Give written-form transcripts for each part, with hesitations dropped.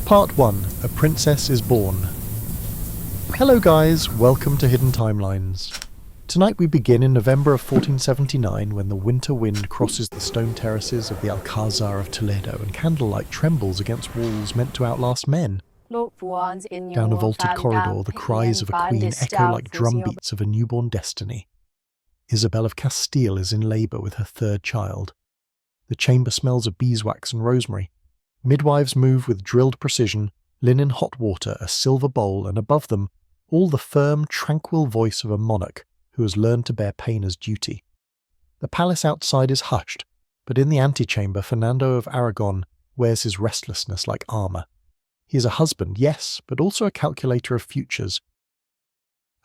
Part 1. A Princess is Born. Hello guys, welcome to Hidden Timelines. Tonight we begin in November of 1479 when the winter wind crosses the stone terraces of the Alcázar of Toledo and candlelight trembles against walls meant to outlast men. Down a vaulted corridor, the cries of a queen echo like drumbeats of a newborn destiny. Isabel of Castile is in labour with her third child. The chamber smells of beeswax and rosemary. Midwives move with drilled precision, linen hot water, a silver bowl, and above them, all the firm, tranquil voice of a monarch who has learned to bear pain as duty. The palace outside is hushed, but in the antechamber Fernando of Aragon wears his restlessness like armour. He is a husband, yes, but also a calculator of futures.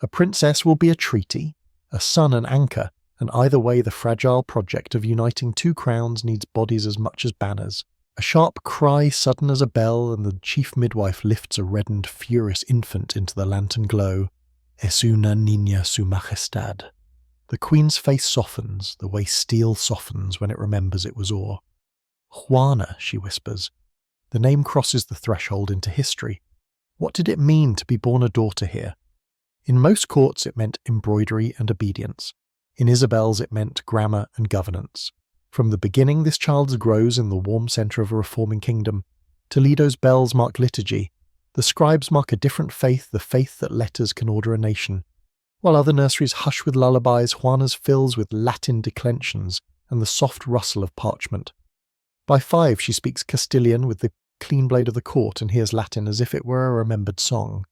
A princess will be a treaty, a son an anchor, and either way the fragile project of uniting two crowns needs bodies as much as banners. A sharp cry sudden as a bell, and the chief midwife lifts a reddened, furious infant into the lantern glow. Es una niña su majestad. The queen's face softens, the way steel softens when it remembers it was ore. Joanna, she whispers. The name crosses the threshold into history. What did it mean to be born a daughter here? In most courts it meant embroidery and obedience. In Isabel's it meant grammar and governance. From the beginning this child grows in the warm centre of a reforming kingdom. Toledo's bells mark liturgy. The scribes mark a different faith, the faith that letters can order a nation. While other nurseries hush with lullabies, Juana's fills with Latin declensions and the soft rustle of parchment. By 5 she speaks Castilian with the clean blade of the court and hears Latin as if it were a remembered song.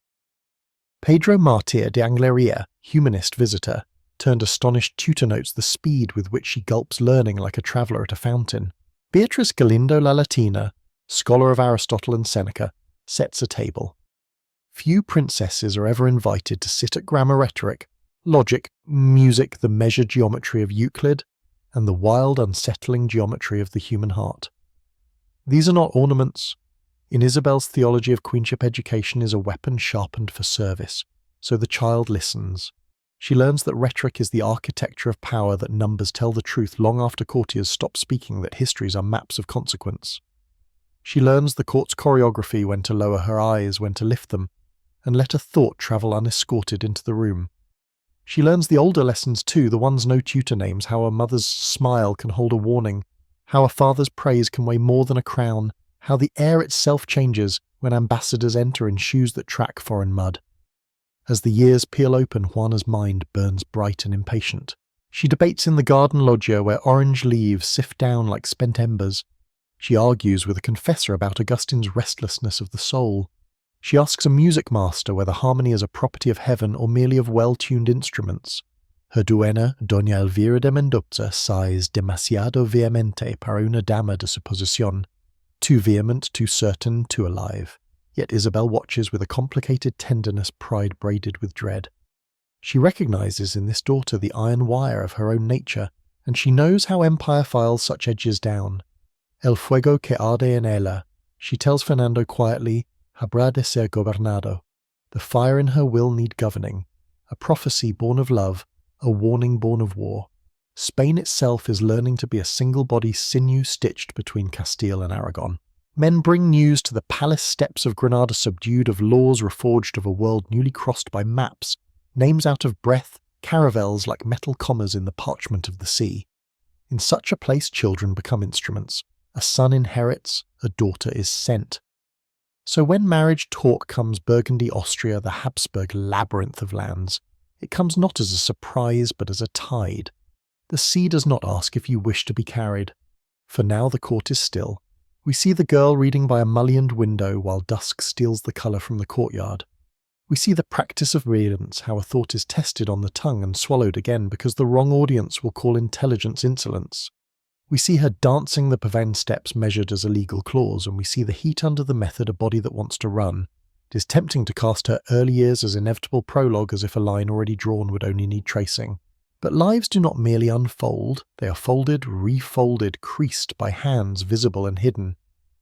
Pedro Martir de Angleria, humanist visitor, turned astonished tutor notes the speed with which she gulps learning like a traveller at a fountain. Beatrice Galindo La Latina, scholar of Aristotle and Seneca, sets a table. Few princesses are ever invited to sit at grammar rhetoric, logic, music, the measured geometry of Euclid, and the wild, unsettling geometry of the human heart. These are not ornaments. In Isabel's theology of queenship, education is a weapon sharpened for service, so the child listens. She learns that rhetoric is the architecture of power, that numbers tell the truth long after courtiers stop speaking, that histories are maps of consequence. She learns the court's choreography, when to lower her eyes, when to lift them, and let a thought travel unescorted into the room. She learns the older lessons too, the ones no tutor names, how a mother's smile can hold a warning, how a father's praise can weigh more than a crown, how the air itself changes when ambassadors enter in shoes that track foreign mud. As the years peel open, Juana's mind burns bright and impatient. She debates in the garden loggia where orange leaves sift down like spent embers. She argues with a confessor about Augustine's restlessness of the soul. She asks a music master whether harmony is a property of heaven or merely of well-tuned instruments. Her duenna, Doña Elvira de Mendoza, sighs demasiado vehemente para una dama de su posición. Too vehement, too certain, too alive. Yet Isabel watches with a complicated tenderness, pride braided with dread. She recognizes in this daughter the iron wire of her own nature, and she knows how empire files such edges down. El fuego que arde en ella, she tells Fernando quietly, habrá de ser gobernado. The fire in her will need governing, a prophecy born of love, a warning born of war. Spain itself is learning to be a single body sinew stitched between Castile and Aragon. Men bring news to the palace steps of Granada subdued, of laws reforged, of a world newly crossed by maps, names out of breath, caravels like metal commas in the parchment of the sea. In such a place children become instruments. A son inherits, a daughter is sent. So when marriage talk comes Burgundy, Austria, the Habsburg labyrinth of lands, it comes not as a surprise but as a tide. The sea does not ask if you wish to be carried. For now the court is still. We see the girl reading by a mullioned window while dusk steals the colour from the courtyard. We see the practice of riddance, how a thought is tested on the tongue and swallowed again because the wrong audience will call intelligence insolence. We see her dancing the pavane steps measured as a legal clause, and we see the heat under the method a body that wants to run. It is tempting to cast her early years as inevitable prologue, as if a line already drawn would only need tracing. But lives do not merely unfold, they are folded, refolded, creased by hands visible and hidden.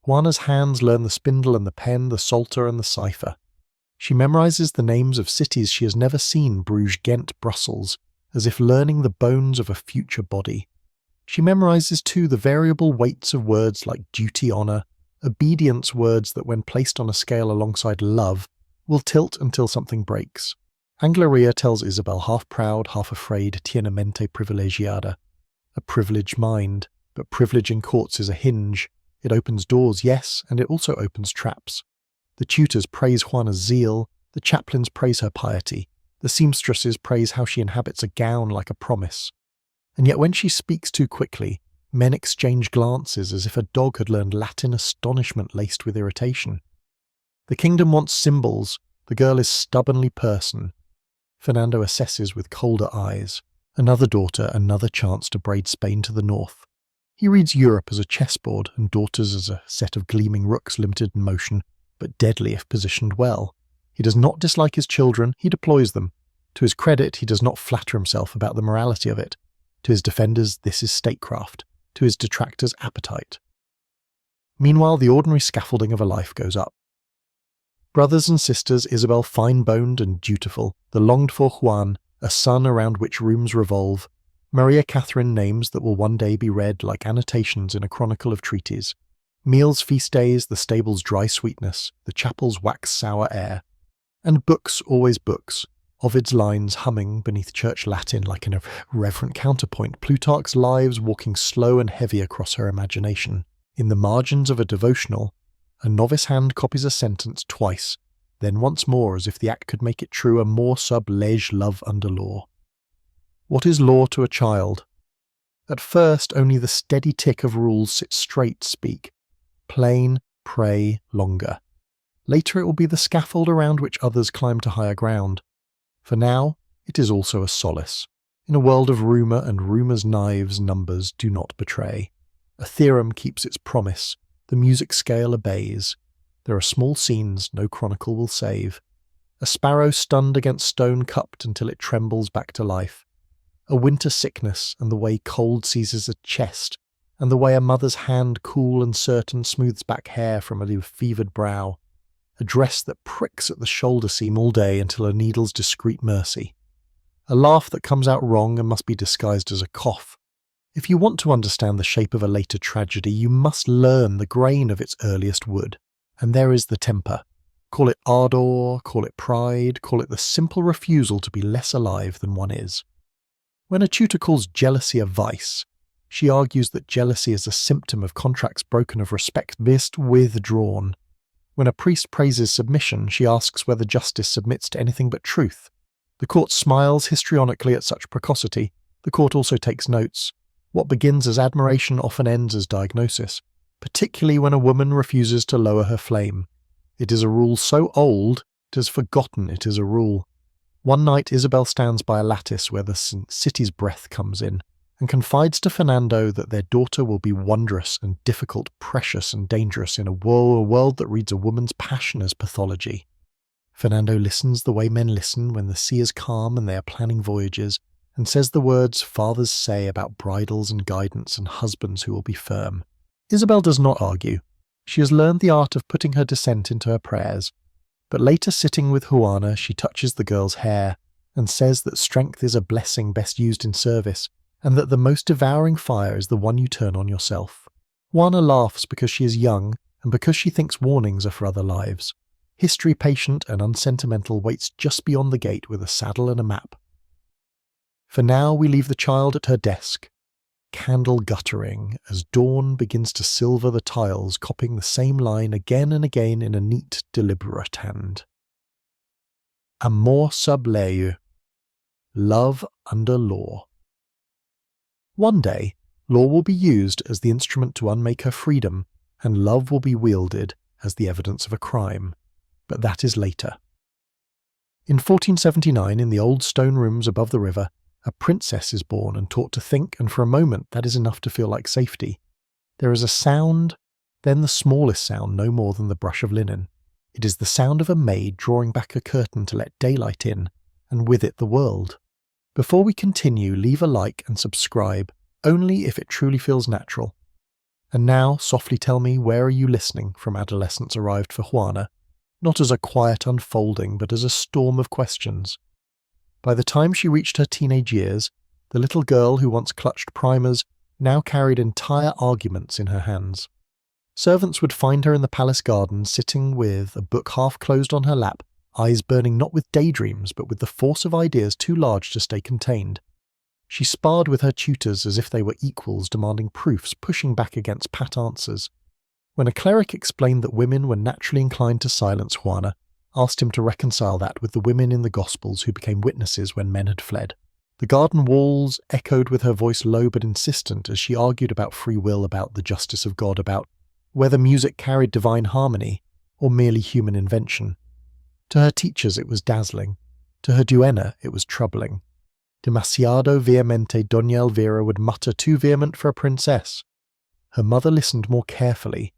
Juana's hands learn the spindle and the pen, the psalter and the cipher. She memorizes the names of cities she has never seen, Bruges, Ghent, Brussels, as if learning the bones of a future body. She memorizes too the variable weights of words like duty, honour, obedience words that when placed on a scale alongside love will tilt until something breaks. Angleria tells Isabel half proud, half afraid, tiene mente privilegiada. A privileged mind, but privilege in courts is a hinge. It opens doors, yes, and it also opens traps. The tutors praise Juana's zeal, the chaplains praise her piety, the seamstresses praise how she inhabits a gown like a promise. And yet when she speaks too quickly, men exchange glances as if a dog had learned Latin astonishment laced with irritation. The kingdom wants symbols, the girl is stubbornly person. Fernando assesses with colder eyes. Another daughter, another chance to braid Spain to the north. He reads Europe as a chessboard and daughters as a set of gleaming rooks limited in motion, but deadly if positioned well. He does not dislike his children, he deploys them. To his credit, he does not flatter himself about the morality of it. To his defenders, this is statecraft. To his detractors, appetite. Meanwhile, the ordinary scaffolding of a life goes up. Brothers and sisters, Isabel fine-boned and dutiful, the longed-for Juan, a son around which rooms revolve, Maria Catherine names that will one day be read like annotations in a chronicle of treaties. Meals, feast days, the stable's dry sweetness, the chapel's wax-sour air. And books, always books. Ovid's lines humming beneath church Latin like an irreverent counterpoint, Plutarch's lives walking slow and heavy across her imagination. In the margins of a devotional, a novice hand copies a sentence twice, then once more as if the act could make it true, a more sub lege love under law. What is law to a child? At first only the steady tick of rules sit straight speak. Plain, pray, longer. Later it will be the scaffold around which others climb to higher ground. For now, it is also a solace. In a world of rumour, and rumour's knives, numbers do not betray. A theorem keeps its promise. The music scale obeys. There are small scenes no chronicle will save. A sparrow stunned against stone cupped until it trembles back to life. A winter sickness, and the way cold seizes a chest, and the way a mother's hand cool and certain smooths back hair from a fevered brow. A dress that pricks at the shoulder seam all day until a needle's discreet mercy. A laugh that comes out wrong and must be disguised as a cough. If you want to understand the shape of a later tragedy, you must learn the grain of its earliest wood. And there is the temper. Call it ardour, call it pride, call it the simple refusal to be less alive than one is. When a tutor calls jealousy a vice, she argues that jealousy is a symptom of contracts broken, of respect withdrawn. When a priest praises submission, she asks whether justice submits to anything but truth. The court smiles histrionically at such precocity. The court also takes notes. What begins as admiration often ends as diagnosis, particularly when a woman refuses to lower her flame. It is a rule so old, it has forgotten it is a rule. One night Isabel stands by a lattice where the city's breath comes in, and confides to Fernando that their daughter will be wondrous and difficult, precious and dangerous in a world that reads a woman's passion as pathology. Fernando listens the way men listen when the sea is calm and they are planning voyages, and says the words fathers say about bridals and guidance and husbands who will be firm. Isabel does not argue. She has learned the art of putting her dissent into her prayers. But later, sitting with Juana, she touches the girl's hair and says that strength is a blessing best used in service, and that the most devouring fire is the one you turn on yourself. Juana laughs because she is young and because she thinks warnings are for other lives. History, patient and unsentimental, waits just beyond the gate with a saddle and a map. For now we leave the child at her desk, candle guttering, as dawn begins to silver the tiles, copying the same line again and again in a neat, deliberate hand. Amor sub lege, love under law. One day, law will be used as the instrument to unmake her freedom, and love will be wielded as the evidence of a crime. But that is later. In 1479, in the old stone rooms above the river, a princess is born and taught to think, and for a moment that is enough to feel like safety. There is a sound, then the smallest sound, no more than the brush of linen. It is the sound of a maid drawing back a curtain to let daylight in, and with it the world. Before we continue, leave a like and subscribe, only if it truly feels natural. And now, softly tell me, where are you listening from adolescence arrived for Juana? Not as a quiet unfolding, but as a storm of questions. By the time she reached her teenage years, the little girl who once clutched primers now carried entire arguments in her hands. Servants would find her in the palace garden sitting with a book half closed on her lap, eyes burning not with daydreams but with the force of ideas too large to stay contained. She sparred with her tutors as if they were equals, demanding proofs, pushing back against pat answers. When a cleric explained that women were naturally inclined to silence, Juana asked him to reconcile that with the women in the Gospels who became witnesses when men had fled. The garden walls echoed with her voice low but insistent as she argued about free will, about the justice of God, about whether music carried divine harmony or merely human invention. To her teachers it was dazzling. To her duenna it was troubling. Demasiado vehemente Doña Elvira would mutter, too vehement for a princess. Her mother listened more carefully.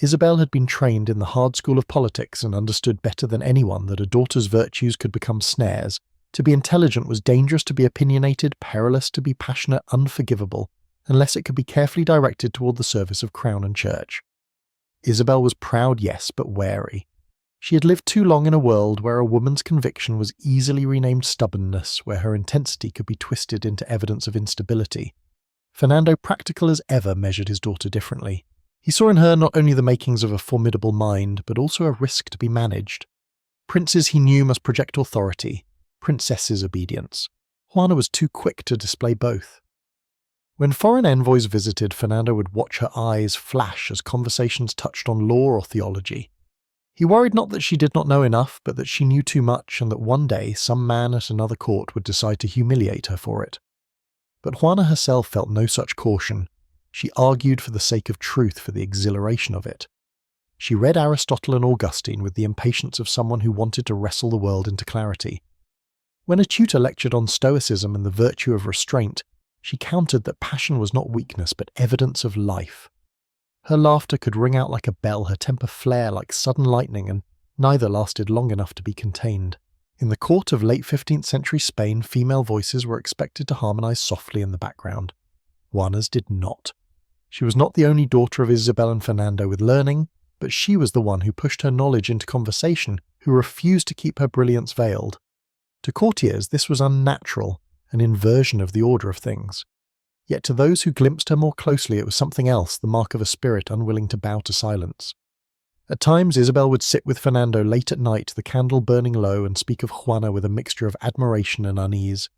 Isabel had been trained in the hard school of politics and understood better than anyone that a daughter's virtues could become snares. To be intelligent was dangerous, to be opinionated, perilous, to be passionate, unforgivable, unless it could be carefully directed toward the service of crown and church. Isabel was proud, yes, but wary. She had lived too long in a world where a woman's conviction was easily renamed stubbornness, where her intensity could be twisted into evidence of instability. Fernando, practical as ever, measured his daughter differently. He saw in her not only the makings of a formidable mind, but also a risk to be managed. Princes, he knew, must project authority, princesses obedience. Juana was too quick to display both. When foreign envoys visited, Fernando would watch her eyes flash as conversations touched on law or theology. He worried not that she did not know enough, but that she knew too much, and that one day some man at another court would decide to humiliate her for it. But Juana herself felt no such caution. She argued for the sake of truth, for the exhilaration of it. She read Aristotle and Augustine with the impatience of someone who wanted to wrestle the world into clarity. When a tutor lectured on Stoicism and the virtue of restraint, she countered that passion was not weakness but evidence of life. Her laughter could ring out like a bell, her temper flare like sudden lightning, and neither lasted long enough to be contained. In the court of late 15th century Spain, female voices were expected to harmonize softly in the background. Juana's did not. She was not the only daughter of Isabel and Fernando with learning, but she was the one who pushed her knowledge into conversation, who refused to keep her brilliance veiled. To courtiers this was unnatural, an inversion of the order of things. Yet to those who glimpsed her more closely it was something else, the mark of a spirit unwilling to bow to silence. At times Isabel would sit with Fernando late at night, the candle burning low, and speak of Juana with a mixture of admiration and unease.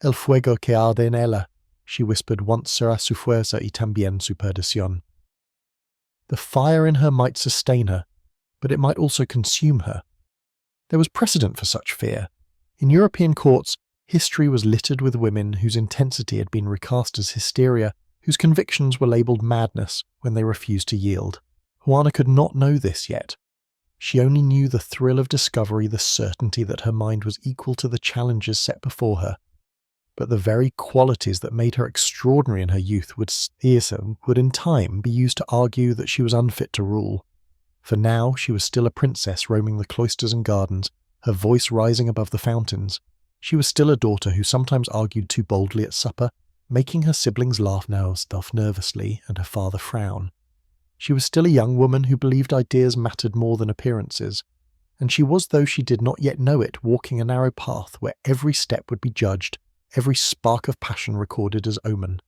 El fuego que arde en ella, she whispered, once será su fuerza y también su perdición. The fire in her might sustain her, but it might also consume her. There was precedent for such fear. In European courts, history was littered with women whose intensity had been recast as hysteria, whose convictions were labelled madness when they refused to yield. Juana could not know this yet. She only knew the thrill of discovery, the certainty that her mind was equal to the challenges set before her. But the very qualities that made her extraordinary in her youth would in time be used to argue that she was unfit to rule. For now she was still a princess roaming the cloisters and gardens, her voice rising above the fountains. She was still a daughter who sometimes argued too boldly at supper, making her siblings laugh nervously and her father frown. She was still a young woman who believed ideas mattered more than appearances, and she was, though she did not yet know it, walking a narrow path where every step would be judged, every spark of passion recorded as omen.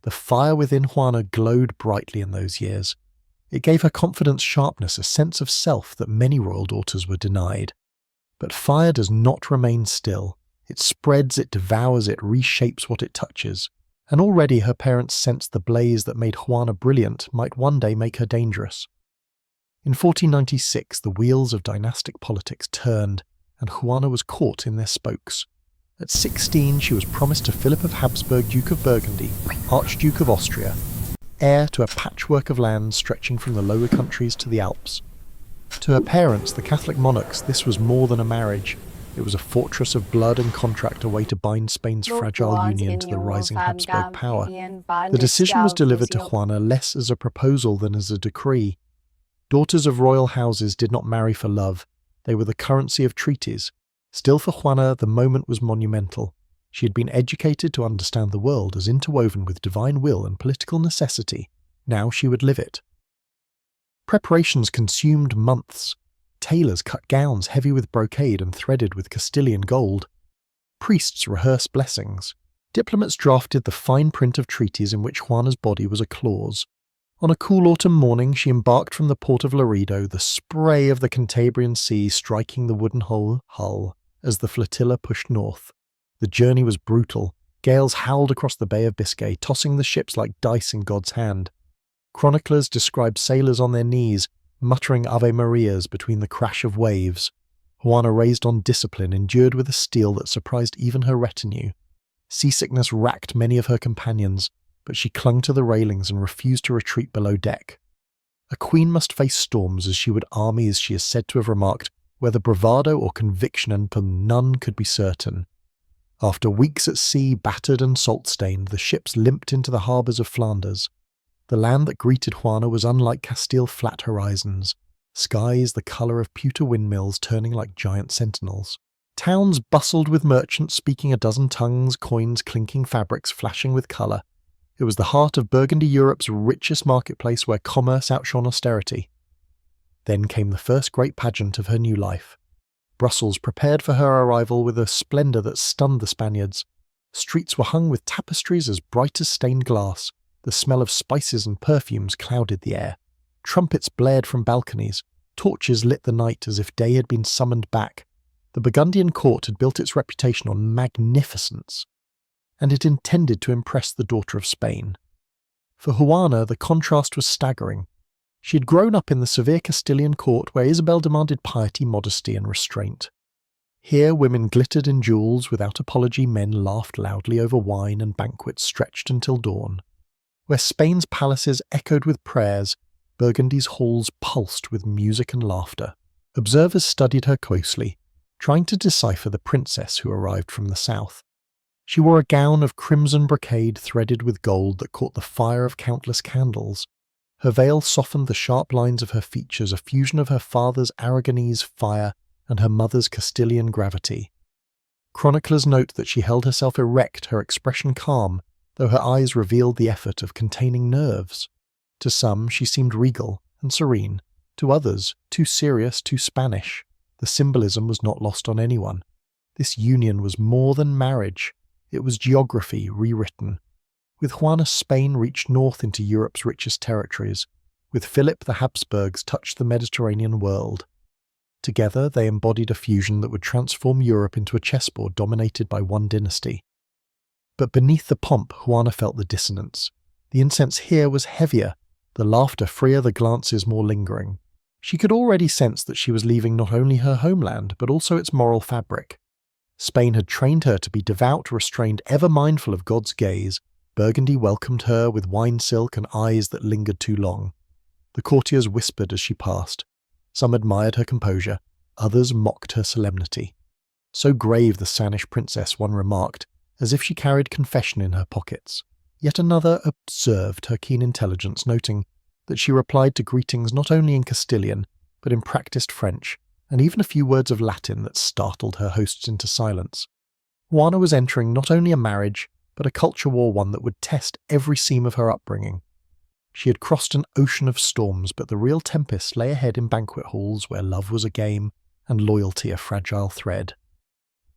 The fire within Juana glowed brightly in those years. It gave her confidence, sharpness, a sense of self that many royal daughters were denied. But fire does not remain still. It spreads, it devours, it reshapes what it touches. And already her parents sensed the blaze that made Juana brilliant might one day make her dangerous. In 1496, the wheels of dynastic politics turned, and Juana was caught in their spokes. At 16, she was promised to Philip of Habsburg, Duke of Burgundy, Archduke of Austria, heir to a patchwork of lands stretching from the Lower Countries to the Alps. To her parents, the Catholic monarchs, this was more than a marriage. It was a fortress of blood and contract, a way to bind Spain's fragile union to the rising Habsburg power. The decision was delivered to Juana less as a proposal than as a decree. Daughters of royal houses did not marry for love. They were the currency of treaties. Still for Juana, the moment was monumental. She had been educated to understand the world as interwoven with divine will and political necessity. Now she would live it. Preparations consumed months. Tailors cut gowns heavy with brocade and threaded with Castilian gold. Priests rehearsed blessings. Diplomats drafted the fine print of treaties in which Juana's body was a clause. On a cool autumn morning she embarked from the port of Laredo, the spray of the Cantabrian Sea striking the wooden hull as the flotilla pushed north. The journey was brutal. Gales howled across the Bay of Biscay, tossing the ships like dice in God's hand. Chroniclers describe sailors on their knees, muttering Ave Marias between the crash of waves. Juana, raised on discipline, endured with a steel that surprised even her retinue. Seasickness racked many of her companions, but she clung to the railings and refused to retreat below deck. A queen must face storms, as she would armies, she is said to have remarked, whether bravado or conviction, and none could be certain. After weeks at sea, battered and salt-stained, the ships limped into the harbours of Flanders. The land that greeted Juana was unlike Castile flat horizons, skies the colour of pewter windmills turning like giant sentinels. Towns bustled with merchants speaking a dozen tongues, coins clinking, fabrics flashing with colour. It was the heart of Burgundy Europe's richest marketplace where commerce outshone austerity. Then came the first great pageant of her new life. Brussels prepared for her arrival with a splendour that stunned the Spaniards. Streets were hung with tapestries as bright as stained glass. The smell of spices and perfumes clouded the air. Trumpets blared from balconies. Torches lit the night as if day had been summoned back. The Burgundian court had built its reputation on magnificence, and it intended to impress the daughter of Spain. For Juana, the contrast was staggering. She had grown up in the severe Castilian court where Isabel demanded piety, modesty, and restraint. Here women glittered in jewels, without apology men laughed loudly over wine, and banquets stretched until dawn. Where Spain's palaces echoed with prayers, Burgundy's halls pulsed with music and laughter. Observers studied her closely, trying to decipher the princess who arrived from the south. She wore a gown of crimson brocade threaded with gold that caught the fire of countless candles. Her veil softened the sharp lines of her features, a fusion of her father's Aragonese fire and her mother's Castilian gravity. Chroniclers note that she held herself erect, her expression calm, though her eyes revealed the effort of containing nerves. To some she seemed regal and serene, to others too serious, too Spanish. The symbolism was not lost on anyone. This union was more than marriage. It was geography rewritten. With Juana, Spain reached north into Europe's richest territories. With Philip, the Habsburgs touched the Mediterranean world. Together they embodied a fusion that would transform Europe into a chessboard dominated by one dynasty. But beneath the pomp, Juana felt the dissonance. The incense here was heavier, the laughter freer, the glances more lingering. She could already sense that she was leaving not only her homeland, but also its moral fabric. Spain had trained her to be devout, restrained, ever mindful of God's gaze. Burgundy welcomed her with wine silk and eyes that lingered too long. The courtiers whispered as she passed. Some admired her composure, others mocked her solemnity. So grave the Spanish princess, one remarked, as if she carried confession in her pockets. Yet another observed her keen intelligence, noting that she replied to greetings not only in Castilian, but in practised French, and even a few words of Latin that startled her hosts into silence. Juana was entering not only a marriage, but a culture war, one that would test every seam of her upbringing. She had crossed an ocean of storms, but the real tempest lay ahead in banquet halls where love was a game and loyalty a fragile thread.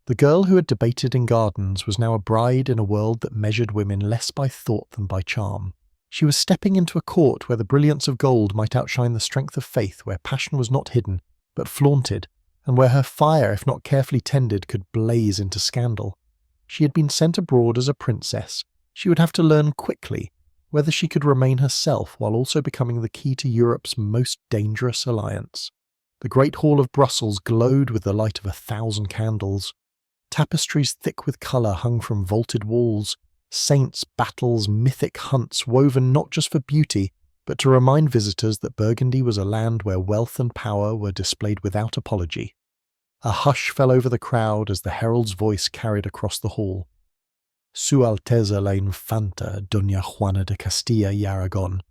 The girl who had debated in gardens was now a bride in a world that measured women less by thought than by charm. She was stepping into a court where the brilliance of gold might outshine the strength of faith, where passion was not hidden, but flaunted, and where her fire, if not carefully tended, could blaze into scandal. She had been sent abroad as a princess. She would have to learn quickly whether she could remain herself while also becoming the key to Europe's most dangerous alliance. The great hall of Brussels glowed with the light of 1,000 candles. Tapestries thick with colour hung from vaulted walls. Saints, battles, mythic hunts woven not just for beauty, but to remind visitors that Burgundy was a land where wealth and power were displayed without apology. A hush fell over the crowd as the herald's voice carried across the hall. Su Alteza la Infanta, Doña Juana de Castilla y Aragon.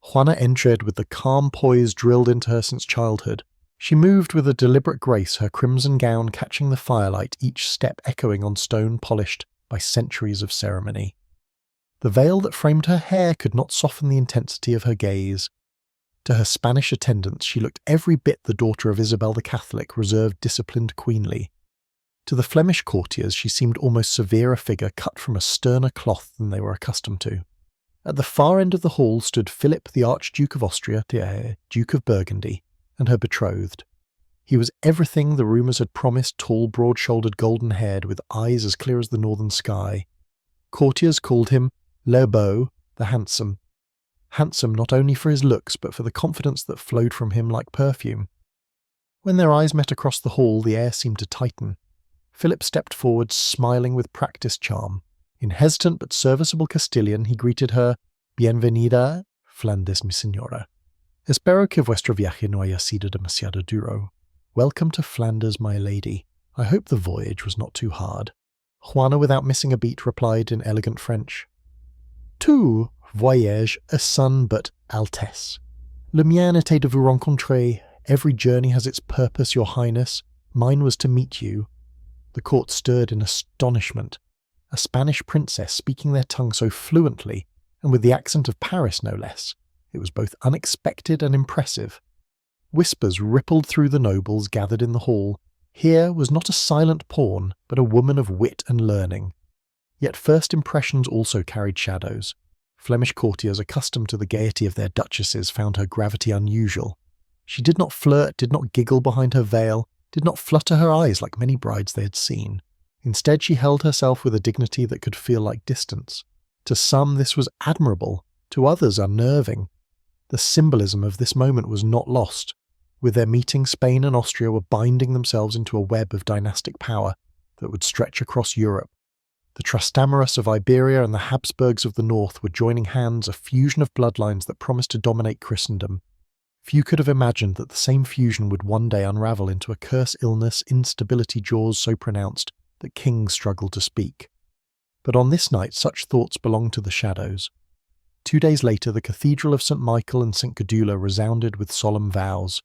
Juana entered with the calm poise drilled into her since childhood. She moved with a deliberate grace, her crimson gown catching the firelight, each step echoing on stone polished by centuries of ceremony. The veil that framed her hair could not soften the intensity of her gaze. To her Spanish attendants she looked every bit the daughter of Isabel the Catholic, reserved, disciplined, queenly. To the Flemish courtiers she seemed almost severe, a figure cut from a sterner cloth than they were accustomed to. At the far end of the hall stood Philip the Archduke of Austria, Duke of Burgundy, and her betrothed. He was everything the rumours had promised, tall, broad-shouldered, golden-haired, with eyes as clear as the northern sky. Courtiers called him Le Beau, the handsome. Handsome not only for his looks, but for the confidence that flowed from him like perfume. When their eyes met across the hall, the air seemed to tighten. Philip stepped forward, smiling with practised charm. In hesitant but serviceable Castilian, he greeted her, Bienvenida, Flandes, mi señora. Espero que vuestro viaje no haya sido demasiado duro. Welcome to Flanders, my lady. I hope the voyage was not too hard. Juana, without missing a beat, replied in elegant French. Tout voyage est son but altesse. Le mien était de vous rencontrer. Every journey has its purpose, your highness. Mine was to meet you. The court stirred in astonishment. A Spanish princess speaking their tongue so fluently, and with the accent of Paris no less. It was both unexpected and impressive. Whispers rippled through the nobles gathered in the hall. Here was not a silent pawn, but a woman of wit and learning. Yet first impressions also carried shadows. Flemish courtiers accustomed to the gaiety of their duchesses found her gravity unusual. She did not flirt, did not giggle behind her veil, did not flutter her eyes like many brides they had seen. Instead, she held herself with a dignity that could feel like distance. To some this was admirable, to others unnerving. The symbolism of this moment was not lost. With their meeting, Spain and Austria were binding themselves into a web of dynastic power that would stretch across Europe. The Trastamara's of Iberia and the Habsburgs of the north were joining hands, a fusion of bloodlines that promised to dominate Christendom. Few could have imagined that the same fusion would one day unravel into a curse, illness, instability, jaws so pronounced that kings struggled to speak. But on this night such thoughts belonged to the shadows. 2 days later the cathedral of St. Michael and St. Gudula resounded with solemn vows.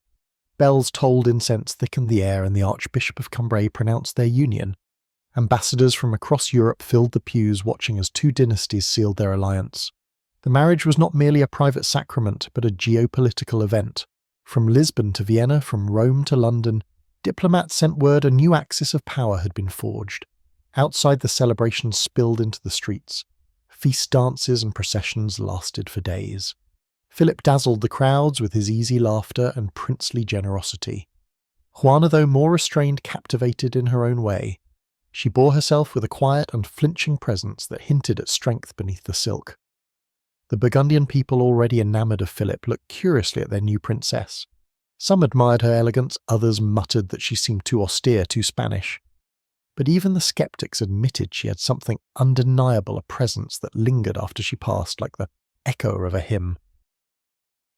Bells tolled, incense thickened the air, and the Archbishop of Cambrai pronounced their union. Ambassadors from across Europe filled the pews watching as 2 dynasties sealed their alliance. The marriage was not merely a private sacrament, but a geopolitical event. From Lisbon to Vienna, from Rome to London, diplomats sent word a new axis of power had been forged. Outside, the celebrations spilled into the streets. Feast dances and processions lasted for days. Philip dazzled the crowds with his easy laughter and princely generosity. Juana, though more restrained, captivated in her own way. She bore herself with a quiet, unflinching presence that hinted at strength beneath the silk. The Burgundian people, already enamoured of Philip, looked curiously at their new princess. Some admired her elegance, others muttered that she seemed too austere, too Spanish. But even the sceptics admitted she had something undeniable, a presence that lingered after she passed like the echo of a hymn.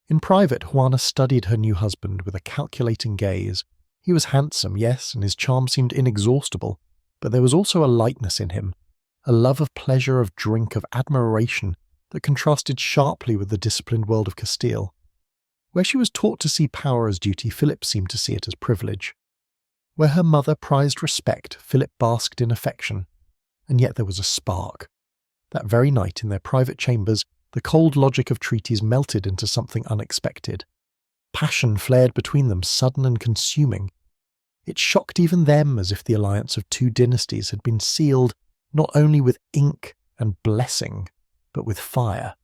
In private, Juana studied her new husband with a calculating gaze. He was handsome, yes, and his charm seemed inexhaustible, but there was also a lightness in him, a love of pleasure, of drink, of admiration that contrasted sharply with the disciplined world of Castile. Where she was taught to see power as duty, Philip seemed to see it as privilege. Where her mother prized respect, Philip basked in affection. And yet there was a spark. That very night, in their private chambers, the cold logic of treaties melted into something unexpected. Passion flared between them, sudden and consuming. It shocked even them, as if the alliance of 2 dynasties had been sealed not only with ink and blessing, but with fire.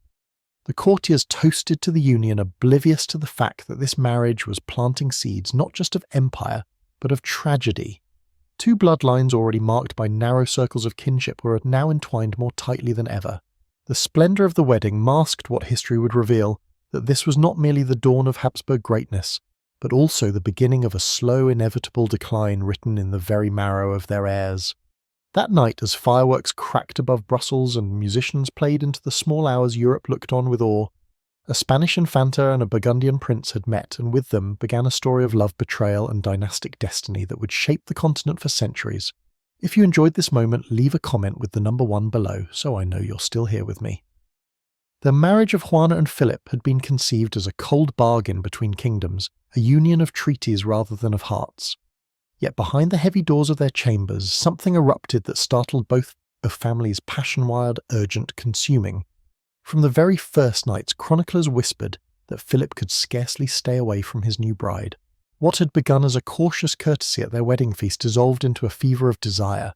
The courtiers toasted to the union, oblivious to the fact that this marriage was planting seeds not just of empire, but of tragedy. 2 bloodlines already marked by narrow circles of kinship were now entwined more tightly than ever. The splendour of the wedding masked what history would reveal, that this was not merely the dawn of Habsburg greatness, but also the beginning of a slow, inevitable decline written in the very marrow of their heirs. That night, as fireworks cracked above Brussels and musicians played into the small hours, Europe looked on with awe. A Spanish infanta and a Burgundian prince had met, and with them began a story of love, betrayal, and dynastic destiny that would shape the continent for centuries. If you enjoyed this moment, leave a comment with the number 1 below, so I know you're still here with me. The marriage of Juana and Philip had been conceived as a cold bargain between kingdoms, a union of treaties rather than of hearts. Yet behind the heavy doors of their chambers, something erupted that startled both of families passion-wild, urgent, consuming. From the very first nights, chroniclers whispered that Philip could scarcely stay away from his new bride. What had begun as a cautious courtesy at their wedding feast dissolved into a fever of desire.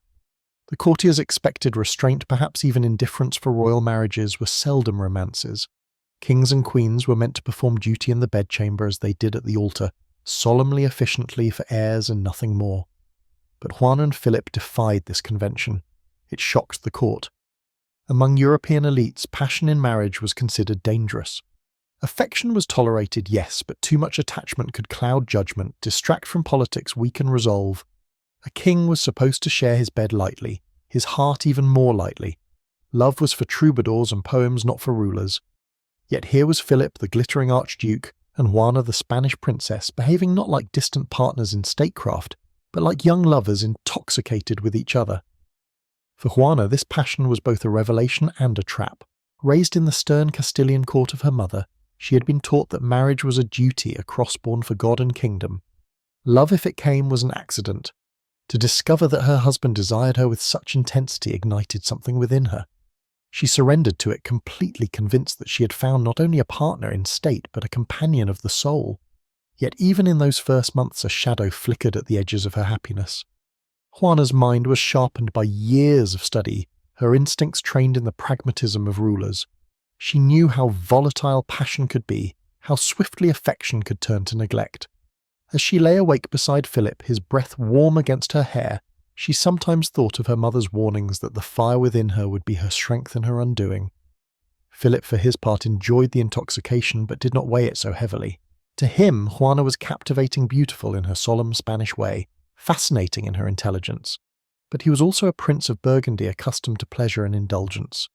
The courtiers expected restraint, perhaps even indifference, for royal marriages were seldom romances. Kings and queens were meant to perform duty in the bedchamber as they did at the altar, solemnly, efficiently, for heirs and nothing more. But Juana and Philip defied this convention. It shocked the court. Among European elites, passion in marriage was considered dangerous. Affection was tolerated, yes, but too much attachment could cloud judgment, distract from politics, weaken resolve. A king was supposed to share his bed lightly, his heart even more lightly. Love was for troubadours and poems, not for rulers. Yet here was Philip, the glittering archduke, and Juana, the Spanish princess, behaving not like distant partners in statecraft, but like young lovers intoxicated with each other. For Juana, this passion was both a revelation and a trap. Raised in the stern Castilian court of her mother, she had been taught that marriage was a duty, a cross born for God and kingdom. Love, if it came, was an accident. To discover that her husband desired her with such intensity ignited something within her. She surrendered to it, completely convinced that she had found not only a partner in state, but a companion of the soul. Yet even in those first months a shadow flickered at the edges of her happiness. Juana's mind was sharpened by years of study, her instincts trained in the pragmatism of rulers. She knew how volatile passion could be, how swiftly affection could turn to neglect. As she lay awake beside Philip, his breath warm against her hair, she sometimes thought of her mother's warnings that the fire within her would be her strength and her undoing. Philip, for his part, enjoyed the intoxication but did not weigh it so heavily. To him, Juana was captivating, beautiful in her solemn Spanish way, fascinating in her intelligence. But he was also a prince of Burgundy accustomed to pleasure and indulgence.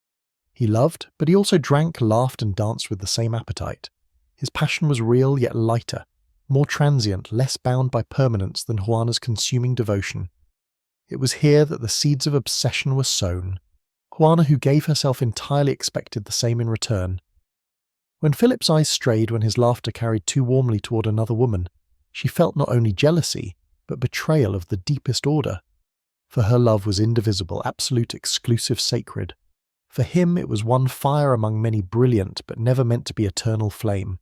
He loved, but he also drank, laughed and danced with the same appetite. His passion was real yet lighter, more transient, less bound by permanence than Juana's consuming devotion. It was here that the seeds of obsession were sown. Juana, who gave herself entirely, expected the same in return. When Philip's eyes strayed, when his laughter carried too warmly toward another woman, she felt not only jealousy, but betrayal of the deepest order. For her love was indivisible, absolute, exclusive, sacred. For him it was one fire among many, brilliant, but never meant to be eternal flame.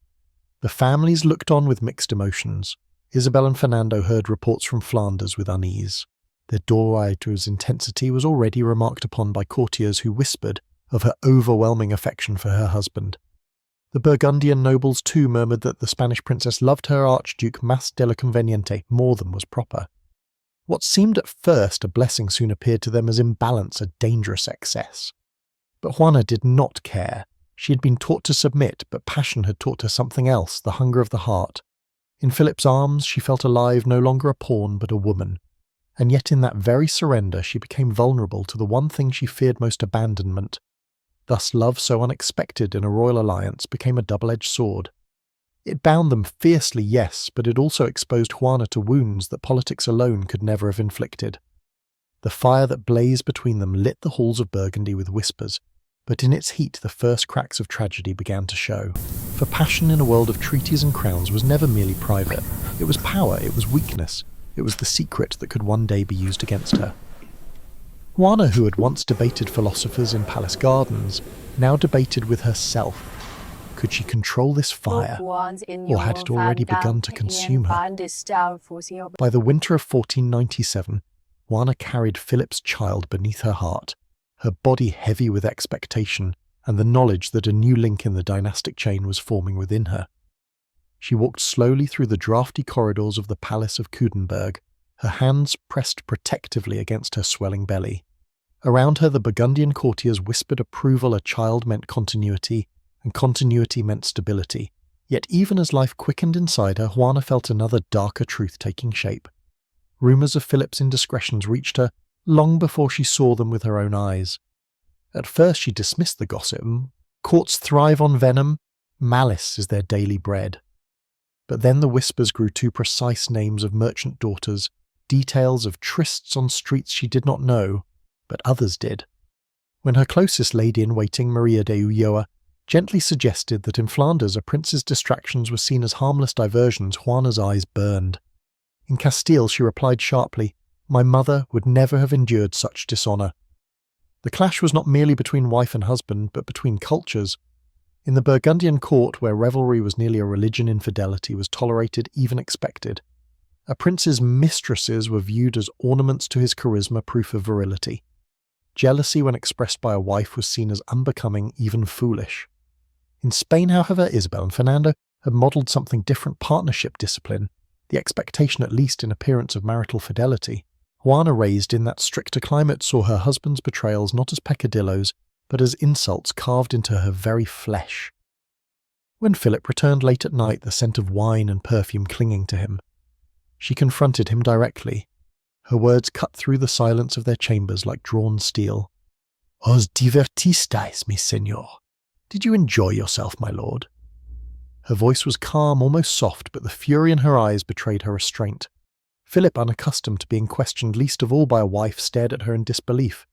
The families looked on with mixed emotions. Isabel and Fernando heard reports from Flanders with unease. Their daughter's intensity was already remarked upon by courtiers who whispered of her overwhelming affection for her husband. The Burgundian nobles too murmured that the Spanish princess loved her archduke más de lo conveniente, more than was proper. What seemed at first a blessing soon appeared to them as imbalance, a dangerous excess. But Juana did not care. She had been taught to submit, but passion had taught her something else, the hunger of the heart. In Philip's arms she felt alive, no longer a pawn, but a woman. And yet in that very surrender she became vulnerable to the one thing she feared most, abandonment. Thus love so unexpected in a royal alliance became a double-edged sword. It bound them fiercely, yes, but it also exposed Juana to wounds that politics alone could never have inflicted. The fire that blazed between them lit the halls of Burgundy with whispers, but in its heat the first cracks of tragedy began to show. For passion in a world of treaties and crowns was never merely private. It was power, it was weakness, it was the secret that could one day be used against her. Juana, who had once debated philosophers in palace gardens, now debated with herself. Could she control this fire, or had it already begun to consume her? By the winter of 1497, Juana carried Philip's child beneath her heart, her body heavy with expectation and the knowledge that a new link in the dynastic chain was forming within her. She walked slowly through the draughty corridors of the Palace of Coudenberg, her hands pressed protectively against her swelling belly. Around her the Burgundian courtiers whispered approval. A child meant continuity, and continuity meant stability. Yet even as life quickened inside her, Juana felt another darker truth taking shape. Rumours of Philip's indiscretions reached her long before she saw them with her own eyes. At first she dismissed the gossip. Courts thrive on venom. Malice is their daily bread. But then the whispers grew too precise: names of merchant daughters, details of trysts on streets she did not know, but others did. When her closest lady-in-waiting, Maria de Ulloa, gently suggested that in Flanders a prince's distractions were seen as harmless diversions, Juana's eyes burned. In Castile she replied sharply, "My mother would never have endured such dishonour." The clash was not merely between wife and husband, but between cultures. In the Burgundian court, where revelry was nearly a religion, infidelity was tolerated, even expected. A prince's mistresses were viewed as ornaments to his charisma, proof of virility. Jealousy when expressed by a wife was seen as unbecoming, even foolish. In Spain, however, Isabel and Fernando had modelled something different: partnership discipline, the expectation at least in appearance of marital fidelity. Juana, raised in that stricter climate, saw her husband's betrayals not as peccadillos, but as insults carved into her very flesh. When Philip returned late at night, the scent of wine and perfume clinging to him, she confronted him directly. Her words cut through the silence of their chambers like drawn steel. "Os divertistais, mi señor." Did you enjoy yourself, my lord? Her voice was calm, almost soft, but the fury in her eyes betrayed her restraint. Philip, unaccustomed to being questioned least of all by a wife, stared at her in disbelief.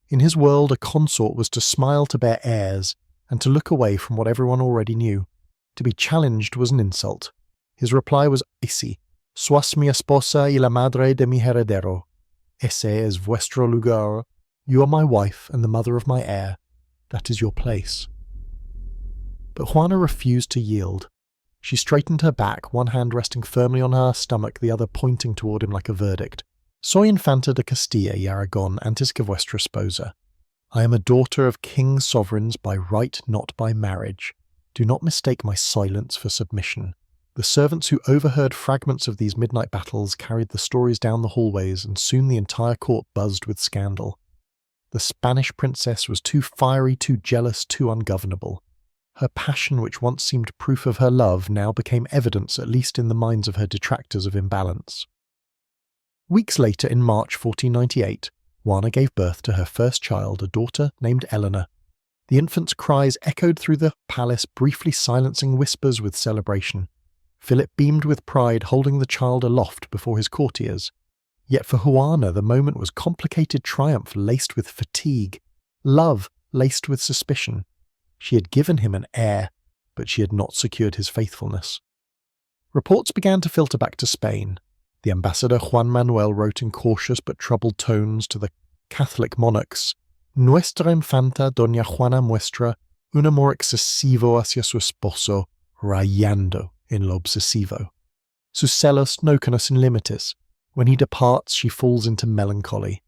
In his world, a consort was to smile to bear heirs, and to look away from what everyone already knew. To be challenged was an insult. His reply was icy. "Sois mi esposa y la madre de mi heredero. Ese es vuestro lugar. You are my wife and the mother of my heir. That is your place." But Juana refused to yield. She straightened her back, one hand resting firmly on her stomach, the other pointing toward him like a verdict. "Soy infanta de Castilla y Aragon antes que vuestra esposa. I am a daughter of kings sovereigns by right, not by marriage. Do not mistake my silence for submission." The servants who overheard fragments of these midnight battles carried the stories down the hallways, and soon the entire court buzzed with scandal. The Spanish princess was too fiery, too jealous, too ungovernable. Her passion, which once seemed proof of her love, now became evidence, at least in the minds of her detractors, of imbalance. Weeks later, in March 1498, Juana gave birth to her first child, a daughter named Eleanor. The infant's cries echoed through the palace, briefly silencing whispers with celebration. Philip beamed with pride, holding the child aloft before his courtiers. Yet for Juana, the moment was complicated triumph laced with fatigue, love laced with suspicion. She had given him an heir, but she had not secured his faithfulness. Reports began to filter back to Spain. The ambassador Juan Manuel wrote in cautious but troubled tones to the Catholic monarchs, "Nuestra infanta doña Juana muestra un amor excesivo hacia su esposo, rayando in lo obsesivo. Sus celos no conocen límites. When he departs, she falls into melancholy.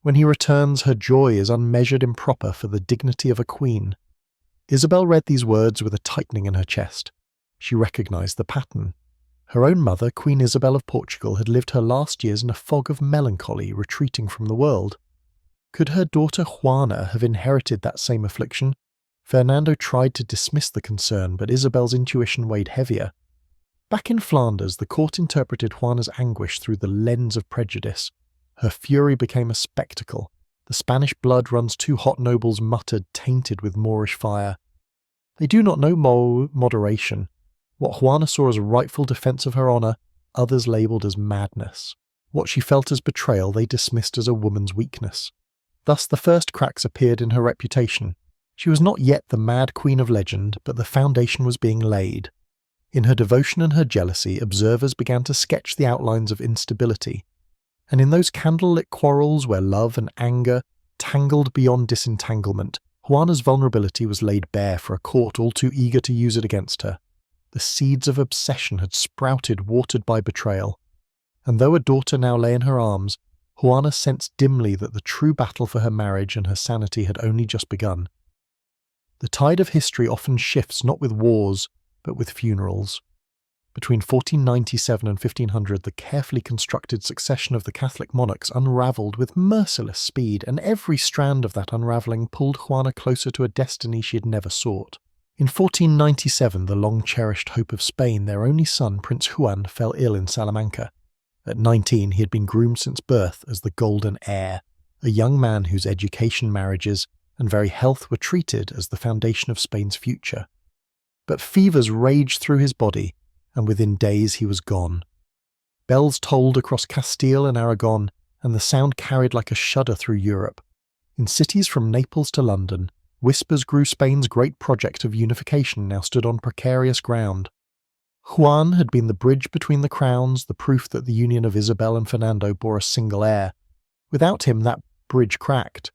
When he returns, her joy is unmeasured improper for the dignity of a queen." Isabel read these words with a tightening in her chest. She recognized the pattern. Her own mother, Queen Isabel of Portugal, had lived her last years in a fog of melancholy, retreating from the world. Could her daughter Juana have inherited that same affliction? Fernando tried to dismiss the concern, but Isabel's intuition weighed heavier. Back in Flanders, the court interpreted Juana's anguish through the lens of prejudice. Her fury became a spectacle. "The Spanish blood runs too hot," nobles muttered, tainted with Moorish fire. They do not know moderation. What Juana saw as a rightful defence of her honour, others labelled as madness. What she felt as betrayal, they dismissed as a woman's weakness. Thus the first cracks appeared in her reputation. She was not yet the mad queen of legend, but the foundation was being laid. In her devotion and her jealousy, observers began to sketch the outlines of instability. And in those candlelit quarrels where love and anger tangled beyond disentanglement, Juana's vulnerability was laid bare for a court all too eager to use it against her. The seeds of obsession had sprouted, watered by betrayal. And though a daughter now lay in her arms, Juana sensed dimly that the true battle for her marriage and her sanity had only just begun. The tide of history often shifts not with wars, but with funerals. Between 1497 and 1500, the carefully constructed succession of the Catholic monarchs unravelled with merciless speed, and every strand of that unravelling pulled Juana closer to a destiny she had never sought. In 1497, the long-cherished hope of Spain, their only son, Prince Juan, fell ill in Salamanca. At 19, he had been groomed since birth as the golden heir, a young man whose education, marriages, and very health were treated as the foundation of Spain's future. But fevers raged through his body, and within days he was gone. Bells tolled across Castile and Aragon, and the sound carried like a shudder through Europe. In cities from Naples to London, whispers grew Spain's great project of unification now stood on precarious ground. Juan had been the bridge between the crowns, the proof that the union of Isabel and Fernando bore a single heir. Without him, that bridge cracked.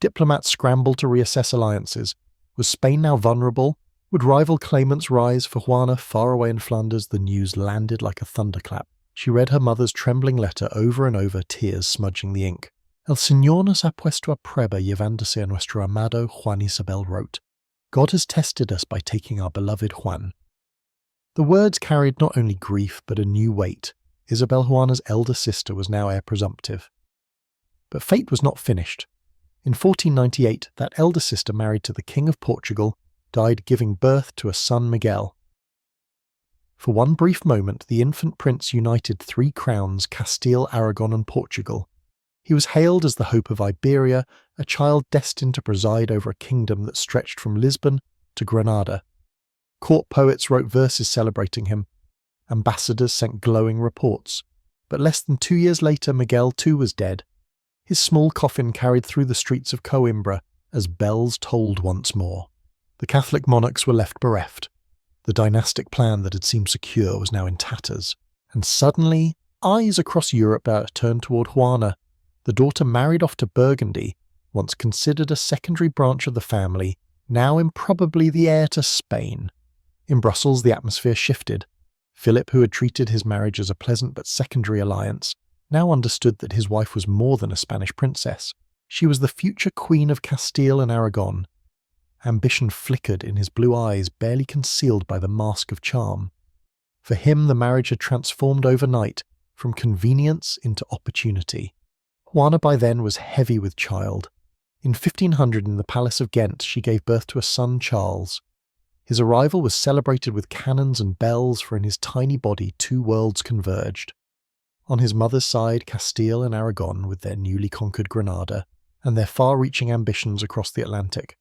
Diplomats scrambled to reassess alliances. Was Spain now vulnerable? Would rival claimants rise for Juana? Far away in Flanders, the news landed like a thunderclap. She read her mother's trembling letter over and over, tears smudging the ink. El Señor nos ha puesto a prueba llevándose a nuestro amado Juan Isabel wrote, God has tested us by taking our beloved Juan. The words carried not only grief but a new weight. Isabel Juana's elder sister was now heir presumptive. But fate was not finished. In 1498, that elder sister married to the King of Portugal, died giving birth to a son Miguel. For one brief moment, the infant prince united three crowns, Castile, Aragon and Portugal. He was hailed as the hope of Iberia, a child destined to preside over a kingdom that stretched from Lisbon to Granada. Court poets wrote verses celebrating him. Ambassadors sent glowing reports. But less than 2 years later, Miguel too was dead. His small coffin carried through the streets of Coimbra as bells tolled once more. The Catholic monarchs were left bereft. The dynastic plan that had seemed secure was now in tatters. And suddenly, eyes across Europe turned toward Juana, the daughter married off to Burgundy, once considered a secondary branch of the family, now improbably the heir to Spain. In Brussels, the atmosphere shifted. Philip, who had treated his marriage as a pleasant but secondary alliance, now understood that his wife was more than a Spanish princess. She was the future Queen of Castile and Aragon. Ambition flickered in his blue eyes, barely concealed by the mask of charm. For him, the marriage had transformed overnight, from convenience into opportunity. Juana by then was heavy with child. In 1500, in the Palace of Ghent, she gave birth to a son, Charles. His arrival was celebrated with cannons and bells, for in his tiny body 2 worlds converged. On his mother's side, Castile and Aragon, with their newly conquered Granada, and their far-reaching ambitions across the Atlantic.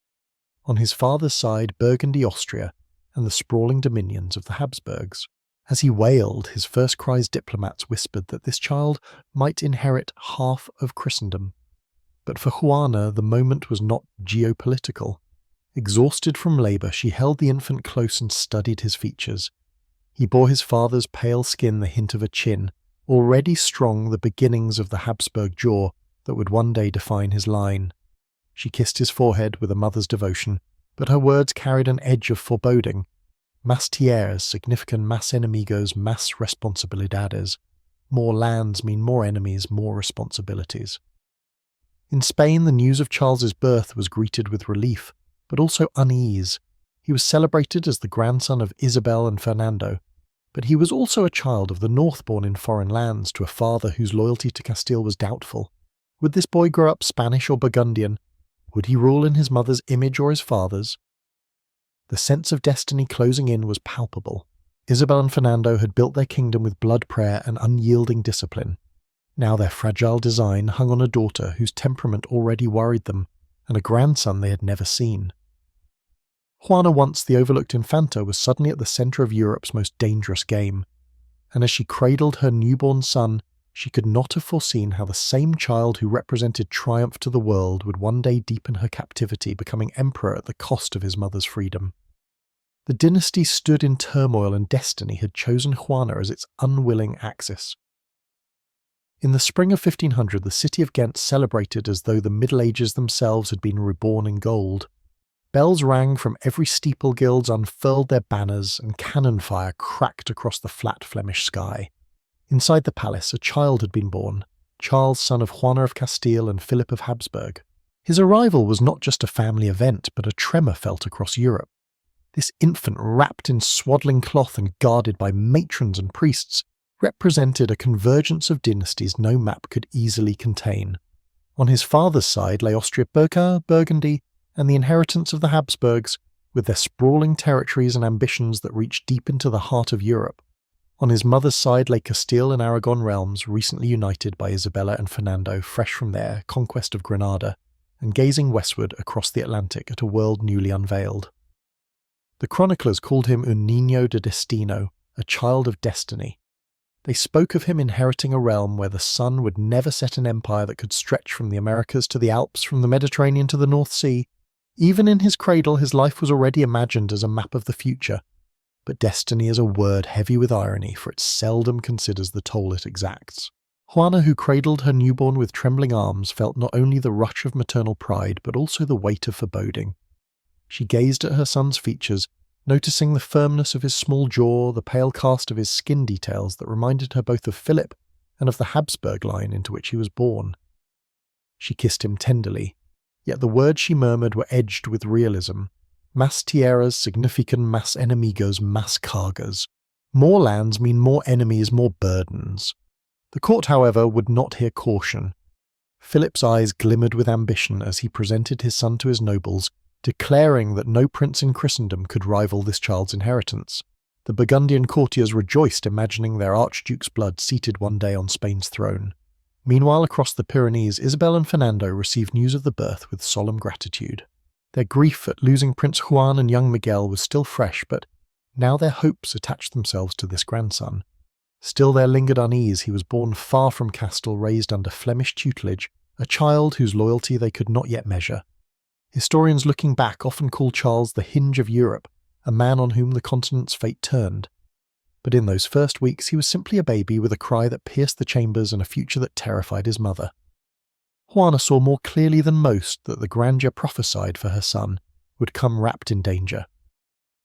On his father's side, Burgundy, Austria, and the sprawling dominions of the Habsburgs. As he wailed, his first cries diplomats whispered that this child might inherit half of Christendom. But for Juana, the moment was not geopolitical. Exhausted from labour, she held the infant close and studied his features. He bore his father's pale skin the hint of a chin, already strong the beginnings of the Habsburg jaw that would one day define his line. She kissed his forehead with a mother's devotion, but her words carried an edge of foreboding. Más tierras significan más enemigos, más responsabilidades. More lands mean more enemies, more responsibilities. In Spain, the news of Charles's birth was greeted with relief, but also unease. He was celebrated as the grandson of Isabel and Fernando, but he was also a child of the north born in foreign lands to a father whose loyalty to Castile was doubtful. Would this boy grow up Spanish or Burgundian? Would he rule in his mother's image or his father's? The sense of destiny closing in was palpable. Isabel and Fernando had built their kingdom with blood prayer and unyielding discipline. Now their fragile design hung on a daughter whose temperament already worried them, and a grandson they had never seen. Juana, once the overlooked Infanta, was suddenly at the centre of Europe's most dangerous game, and as she cradled her newborn son, she could not have foreseen how the same child who represented triumph to the world would one day deepen her captivity, becoming emperor at the cost of his mother's freedom. The dynasty stood in turmoil, and destiny had chosen Juana as its unwilling axis. In the spring of 1500, the city of Ghent celebrated as though the Middle Ages themselves had been reborn in gold. Bells rang from every steeple, guilds unfurled their banners, and cannon fire cracked across the flat Flemish sky. Inside the palace, a child had been born, Charles, son of Joanna of Castile and Philip of Habsburg. His arrival was not just a family event, but a tremor felt across Europe. This infant, wrapped in swaddling cloth and guarded by matrons and priests, represented a convergence of dynasties no map could easily contain. On his father's side lay Austria-Burgundy, Burgundy, and the inheritance of the Habsburgs, with their sprawling territories and ambitions that reached deep into the heart of Europe. On his mother's side lay Castile and Aragon realms, recently united by Isabella and Fernando, fresh from their conquest of Granada, and gazing westward across the Atlantic at a world newly unveiled. The chroniclers called him un niño de destino, a child of destiny. They spoke of him inheriting a realm where the sun would never set an empire that could stretch from the Americas to the Alps, from the Mediterranean to the North Sea. Even in his cradle, his life was already imagined as a map of the future. But destiny is a word heavy with irony, for it seldom considers the toll it exacts. Juana, who cradled her newborn with trembling arms, felt not only the rush of maternal pride, but also the weight of foreboding. She gazed at her son's features, noticing the firmness of his small jaw, the pale cast of his skin details that reminded her both of Philip and of the Habsburg line into which he was born. She kissed him tenderly. Yet the words she murmured were edged with realism. Más tierras significan más enemigos, más cargas. More lands mean more enemies, more burdens. The court, however, would not hear caution. Philip's eyes glimmered with ambition as he presented his son to his nobles, declaring that no prince in Christendom could rival this child's inheritance. The Burgundian courtiers rejoiced, imagining their archduke's blood seated one day on Spain's throne. Meanwhile, across the Pyrenees, Isabel and Fernando received news of the birth with solemn gratitude. Their grief at losing Prince Juan and young Miguel was still fresh, but now their hopes attached themselves to this grandson. Still there lingered unease. He was born far from Castile, raised under Flemish tutelage, a child whose loyalty they could not yet measure. Historians looking back often call Charles the hinge of Europe, a man on whom the continent's fate turned. But in those first weeks he was simply a baby with a cry that pierced the chambers and a future that terrified his mother. Juana saw more clearly than most that the grandeur prophesied for her son would come wrapped in danger.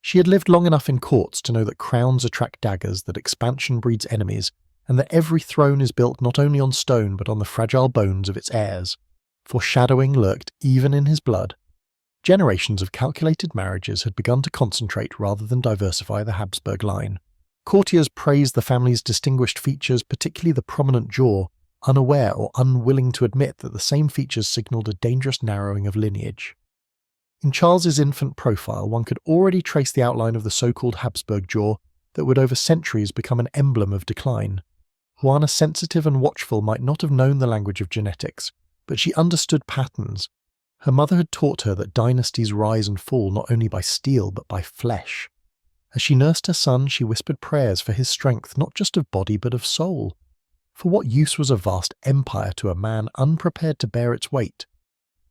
She had lived long enough in courts to know that crowns attract daggers, that expansion breeds enemies, and that every throne is built not only on stone but on the fragile bones of its heirs. Foreshadowing lurked even in his blood. Generations of calculated marriages had begun to concentrate rather than diversify the Habsburg line. Courtiers praised the family's distinguished features, particularly the prominent jaw, unaware or unwilling to admit that the same features signalled a dangerous narrowing of lineage. In Charles's infant profile, one could already trace the outline of the so-called Habsburg jaw that would over centuries become an emblem of decline. Juana, sensitive and watchful, might not have known the language of genetics, but she understood patterns. Her mother had taught her that dynasties rise and fall not only by steel but by flesh. As she nursed her son, she whispered prayers for his strength, not just of body but of soul. For what use was a vast empire to a man unprepared to bear its weight?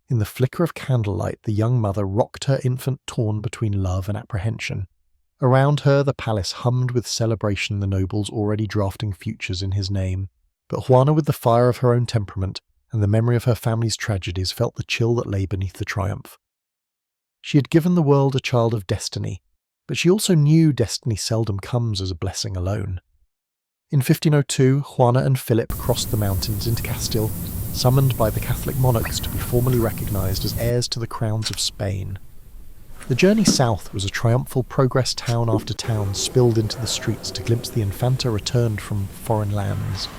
In the flicker of candlelight, the young mother rocked her infant torn between love and apprehension. Around her, the palace hummed with celebration, the nobles already drafting futures in his name. But Juana, with the fire of her own temperament and the memory of her family's tragedies, felt the chill that lay beneath the triumph. She had given the world a child of destiny, but she also knew destiny seldom comes as a blessing alone. In 1502, Juana and Philip crossed the mountains into Castile, summoned by the Catholic monarchs to be formally recognised as heirs to the crowns of Spain. The journey south was a triumphal progress. Town after town spilled into the streets to glimpse the Infanta returned from foreign lands.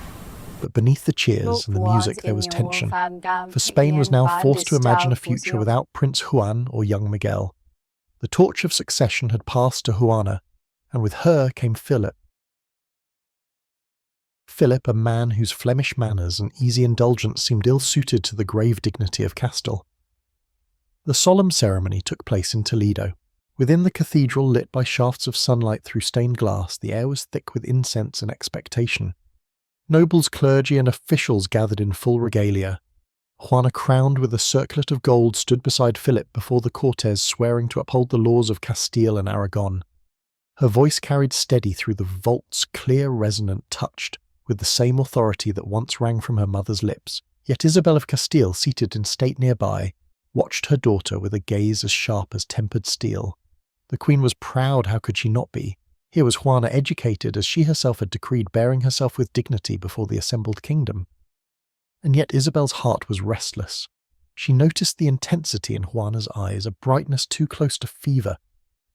But beneath the cheers and the music there was tension, for Spain was now forced to imagine a future without Prince Juan or young Miguel. The torch of succession had passed to Juana, and with her came Philip. Philip, a man whose Flemish manners and easy indulgence seemed ill-suited to the grave dignity of Castile. The solemn ceremony took place in Toledo. Within the cathedral, lit by shafts of sunlight through stained glass, the air was thick with incense and expectation. Nobles, clergy, and officials gathered in full regalia. Juana, crowned with a circlet of gold, stood beside Philip before the Cortes, swearing to uphold the laws of Castile and Aragon. Her voice carried steady through the vaults, clear, resonant, touched with the same authority that once rang from her mother's lips. Yet Isabel of Castile, seated in state nearby, watched her daughter with a gaze as sharp as tempered steel. The queen was proud, how could she not be? Here was Juana, educated as she herself had decreed, bearing herself with dignity before the assembled kingdom. And yet Isabel's heart was restless. She noticed the intensity in Juana's eyes, a brightness too close to fever.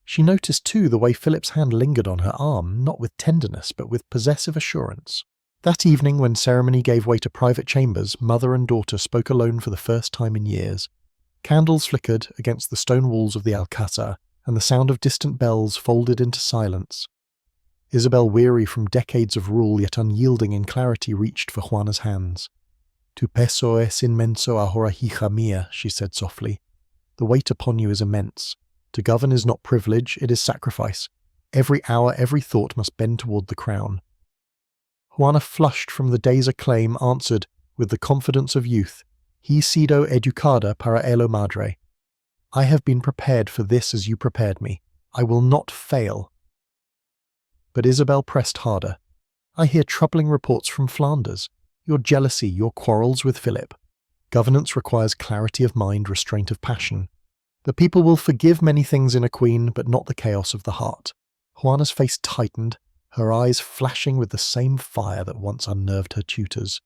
She noticed too the way Philip's hand lingered on her arm, not with tenderness but with possessive assurance. That evening, when ceremony gave way to private chambers, mother and daughter spoke alone for the first time in years. Candles flickered against the stone walls of the Alcázar, and the sound of distant bells folded into silence. Isabel, weary from decades of rule yet unyielding in clarity, reached for Juana's hands. "Tu peso es inmenso ahora, hija mía," she said softly. "The weight upon you is immense. To govern is not privilege, it is sacrifice. Every hour, every thought must bend toward the crown." Juana, flushed from the day's acclaim, answered, with the confidence of youth, "He sido educada para ello, madre." "I have been prepared for this as you prepared me. I will not fail." But Isabel pressed harder. "I hear troubling reports from Flanders. Your jealousy, your quarrels with Philip. Governance requires clarity of mind, restraint of passion. The people will forgive many things in a queen, but not the chaos of the heart." Juana's face tightened, her eyes flashing with the same fire that once unnerved her tutors.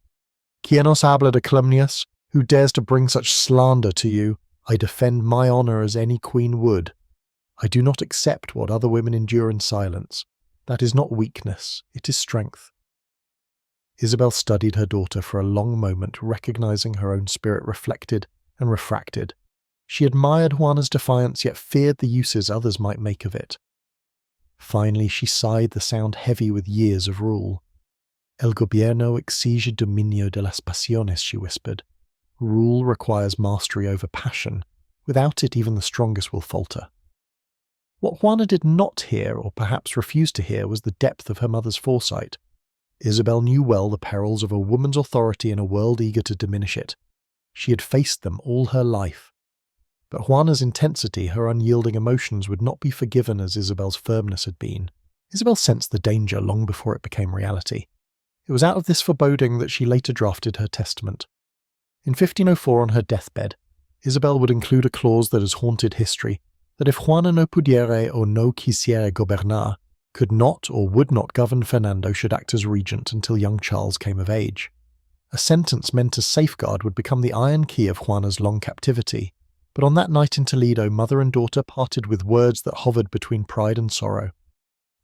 "¿Quién os habla de calumnias? Who dares to bring such slander to you? I defend my honour as any queen would. I do not accept what other women endure in silence. That is not weakness, it is strength." Isabel studied her daughter for a long moment, recognizing her own spirit reflected and refracted. She admired Juana's defiance, yet feared the uses others might make of it. Finally she sighed, the sound heavy with years of rule. "El gobierno exige dominio de las pasiones," she whispered. "Rule requires mastery over passion. Without it, even the strongest will falter." What Juana did not hear, or perhaps refused to hear, was the depth of her mother's foresight. Isabel knew well the perils of a woman's authority in a world eager to diminish it. She had faced them all her life. But Juana's intensity, her unyielding emotions, would not be forgiven as Isabel's firmness had been. Isabel sensed the danger long before it became reality. It was out of this foreboding that she later drafted her testament. In 1504, on her deathbed, Isabel would include a clause that has haunted history, that if Juana no pudiere o no quisiere gobernar, could not or would not govern, Fernando should act as regent until young Charles came of age. A sentence meant as safeguard would become the iron key of Juana's long captivity, but on that night in Toledo, mother and daughter parted with words that hovered between pride and sorrow.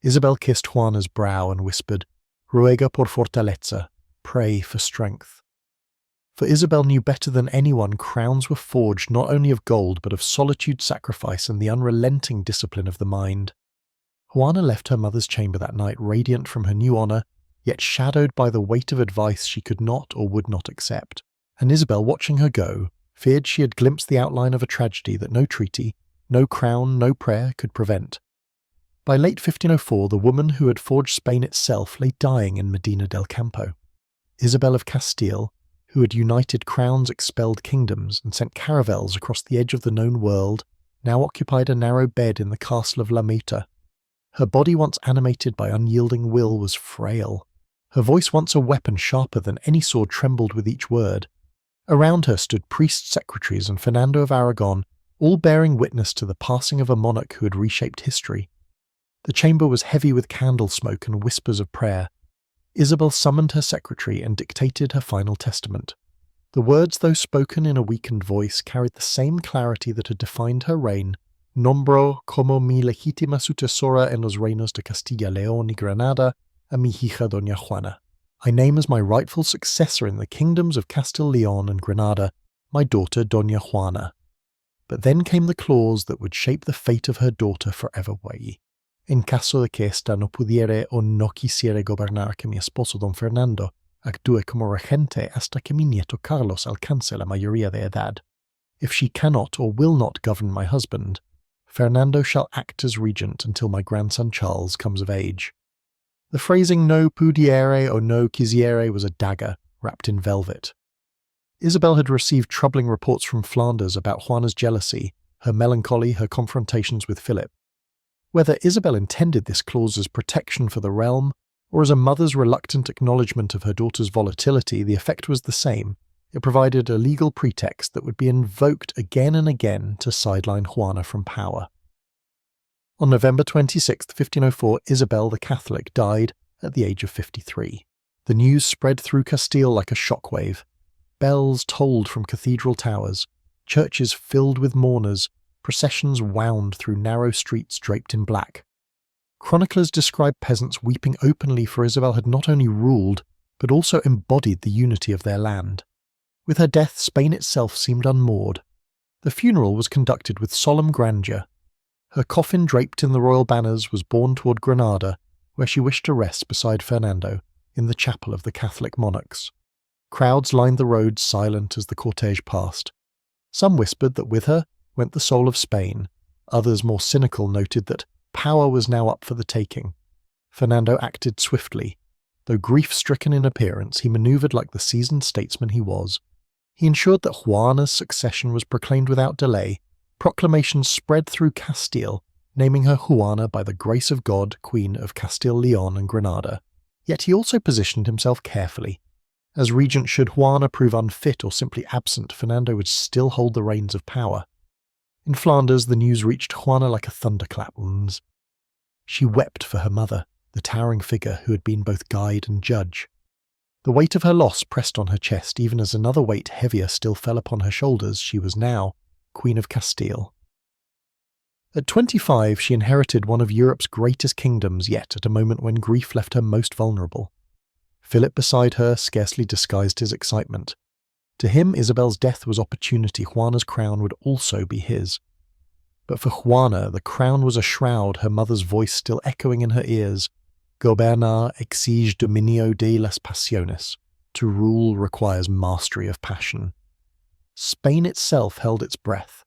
Isabel kissed Juana's brow and whispered, "Ruega por fortaleza," pray for strength. For Isabel knew better than anyone crowns were forged not only of gold but of solitude, sacrifice, and the unrelenting discipline of the mind. Juana left her mother's chamber that night radiant from her new honour, yet shadowed by the weight of advice she could not or would not accept. And Isabel, watching her go, feared she had glimpsed the outline of a tragedy that no treaty, no crown, no prayer could prevent. By late 1504, the woman who had forged Spain itself lay dying in Medina del Campo. Isabel of Castile, who had united crowns, expelled kingdoms, and sent caravels across the edge of the known world, now occupied a narrow bed in the castle of La Meta. Her body, once animated by unyielding will, was frail. Her voice, once a weapon sharper than any sword, trembled with each word. Around her stood priest secretaries and Fernando of Aragon, all bearing witness to the passing of a monarch who had reshaped history. The chamber was heavy with candle smoke and whispers of prayer. Isabel summoned her secretary and dictated her final testament. The words, though spoken in a weakened voice, carried the same clarity that had defined her reign. "Nombro como mi legítima sucesora en los reinos de Castilla, León y Granada a mi hija Doña Juana. I name as my rightful successor in the kingdoms of Castile, León, and Granada my daughter Doña Juana." But then came the clause that would shape the fate of her daughter forever. "En caso de que esta no pudiere o no quisiere gobernar, que mi esposo don Fernando actúe como regente hasta que mi nieto Carlos alcance la mayoría de edad. If she cannot or will not govern my husband, Fernando shall act as regent until my grandson Charles comes of age." The phrasing "no pudiere" or "no quisiere" was a dagger wrapped in velvet. Isabel had received troubling reports from Flanders about Juana's jealousy, her melancholy, her confrontations with Philip. Whether Isabel intended this clause as protection for the realm, or as a mother's reluctant acknowledgement of her daughter's volatility, the effect was the same. It provided a legal pretext that would be invoked again and again to sideline Juana from power. On November 26, 1504, Isabel the Catholic died at the age of 53. The news spread through Castile like a shockwave. Bells tolled from cathedral towers, churches filled with mourners, processions wound through narrow streets draped in black. Chroniclers describe peasants weeping openly, for Isabel had not only ruled, but also embodied the unity of their land. With her death, Spain itself seemed unmoored. The funeral was conducted with solemn grandeur. Her coffin, draped in the royal banners, was borne toward Granada, where she wished to rest beside Fernando, in the chapel of the Catholic monarchs. Crowds lined the roads, silent as the cortege passed. Some whispered that with her went the soul of Spain. Others, more cynical, noted that power was now up for the taking. Fernando acted swiftly. Though grief-stricken in appearance, he manoeuvred like the seasoned statesman he was. He ensured that Juana's succession was proclaimed without delay. Proclamations spread through Castile, naming her Juana by the grace of God, Queen of Castile, León, and Granada. Yet he also positioned himself carefully. As regent, should Juana prove unfit or simply absent, Fernando would still hold the reins of power. In Flanders, the news reached Juana like a thunderclap. She wept for her mother, the towering figure who had been both guide and judge. The weight of her loss pressed on her chest even as another weight heavier still fell upon her shoulders. She was now Queen of Castile. At 25, she inherited one of Europe's greatest kingdoms, yet at a moment when grief left her most vulnerable. Philip beside her scarcely disguised his excitement. To him, Isabel's death was opportunity. Juana's crown would also be his. But for Juana, the crown was a shroud, her mother's voice still echoing in her ears. Gobernar exige dominio de las pasiones. To rule requires mastery of passion. Spain itself held its breath.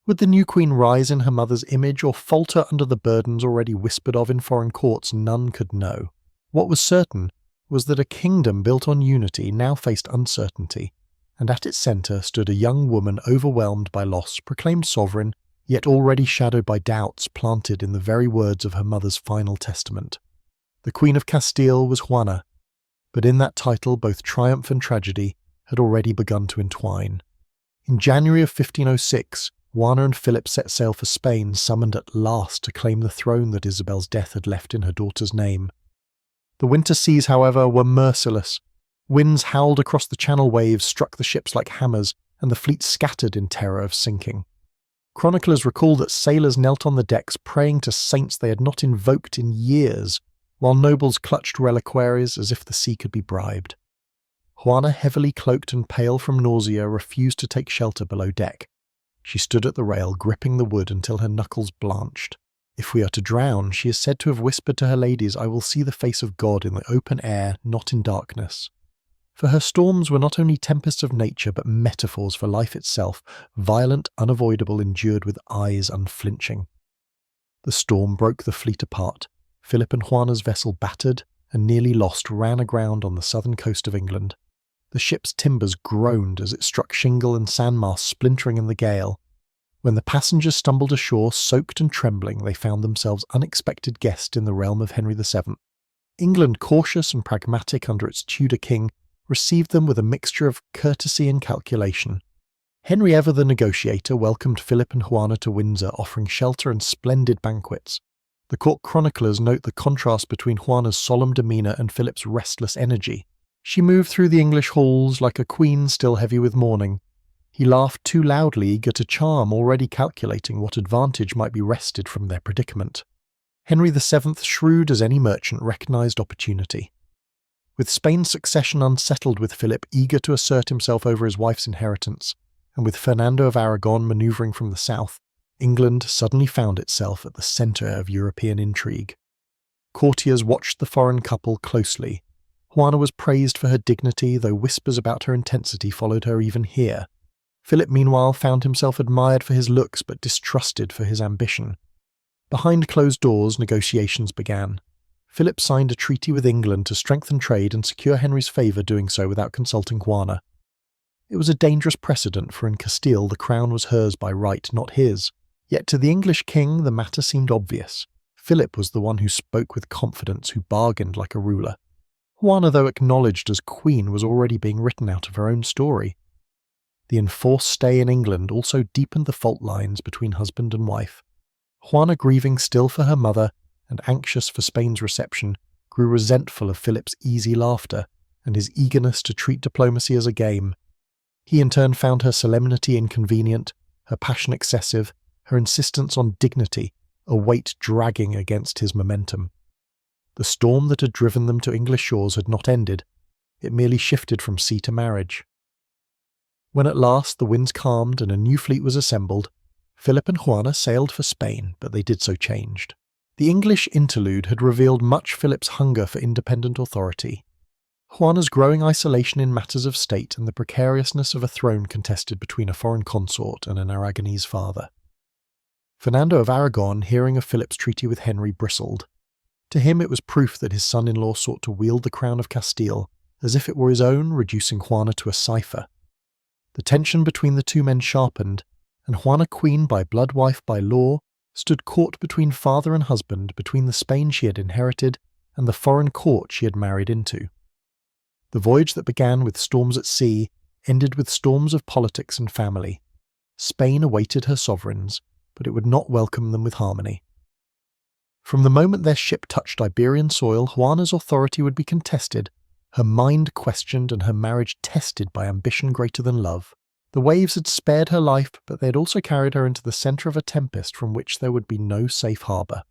Would the new queen rise in her mother's image or falter under the burdens already whispered of in foreign courts? None could know. What was certain was that a kingdom built on unity now faced uncertainty, and at its centre stood a young woman overwhelmed by loss, proclaimed sovereign, yet already shadowed by doubts planted in the very words of her mother's final testament. The Queen of Castile was Juana, but in that title both triumph and tragedy had already begun to entwine. In January of 1506, Juana and Philip set sail for Spain, summoned at last to claim the throne that Isabel's death had left in her daughter's name. The winter seas, however, were merciless. Winds howled across the Channel waves, struck the ships like hammers, and the fleet scattered in terror of sinking. Chroniclers recall that sailors knelt on the decks praying to saints they had not invoked in years, while nobles clutched reliquaries as if the sea could be bribed. Juana, heavily cloaked and pale from nausea, refused to take shelter below deck. She stood at the rail, gripping the wood until her knuckles blanched. If we are to drown, she is said to have whispered to her ladies, I will see the face of God in the open air, not in darkness. For her storms were not only tempests of nature, but metaphors for life itself, violent, unavoidable, endured with eyes unflinching. The storm broke the fleet apart. Philip and Juana's vessel, battered and nearly lost, ran aground on the southern coast of England. The ship's timbers groaned as it struck shingle and sandmast, splintering in the gale. When the passengers stumbled ashore, soaked and trembling, they found themselves unexpected guests in the realm of Henry VII. England, cautious and pragmatic under its Tudor king, received them with a mixture of courtesy and calculation. Henry, ever the negotiator, welcomed Philip and Juana to Windsor, offering shelter and splendid banquets. The court chroniclers note the contrast between Juana's solemn demeanour and Philip's restless energy. She moved through the English halls like a queen still heavy with mourning. He laughed too loudly, eager to charm, already calculating what advantage might be wrested from their predicament. Henry VII, shrewd as any merchant, recognised opportunity. With Spain's succession unsettled, with Philip eager to assert himself over his wife's inheritance, and with Ferdinand of Aragon manoeuvring from the south, England suddenly found itself at the centre of European intrigue. Courtiers watched the foreign couple closely. Juana was praised for her dignity, though whispers about her intensity followed her even here. Philip, meanwhile, found himself admired for his looks but distrusted for his ambition. Behind closed doors, negotiations began. Philip signed a treaty with England to strengthen trade and secure Henry's favour, doing so without consulting Juana. It was a dangerous precedent, for in Castile the crown was hers by right, not his. Yet to the English king the matter seemed obvious. Philip was the one who spoke with confidence, who bargained like a ruler. Juana, though acknowledged as queen, was already being written out of her own story. The enforced stay in England also deepened the fault lines between husband and wife. Juana, grieving still for her mother and anxious for Spain's reception, grew resentful of Philip's easy laughter and his eagerness to treat diplomacy as a game. He in turn found her solemnity inconvenient, her passion excessive, her insistence on dignity a weight dragging against his momentum. The storm that had driven them to English shores had not ended. It merely shifted from sea to marriage. When at last the winds calmed and a new fleet was assembled, Philip and Juana sailed for Spain, but they did so changed. The English interlude had revealed much Philip's hunger for independent authority, Juana's growing isolation in matters of state, and the precariousness of a throne contested between a foreign consort and an Aragonese father. Fernando of Aragon, hearing of Philip's treaty with Henry, bristled. To him it was proof that his son-in-law sought to wield the crown of Castile as if it were his own, reducing Juana to a cipher. The tension between the two men sharpened, and Juana, queen by blood, wife by law, stood caught between father and husband, between the Spain she had inherited and the foreign court she had married into. The voyage that began with storms at sea ended with storms of politics and family. Spain awaited her sovereigns, but it would not welcome them with harmony. From the moment their ship touched Iberian soil, Juana's authority would be contested, her mind questioned and her marriage tested by ambition greater than love. The waves had spared her life, but they had also carried her into the centre of a tempest from which there would be no safe harbour.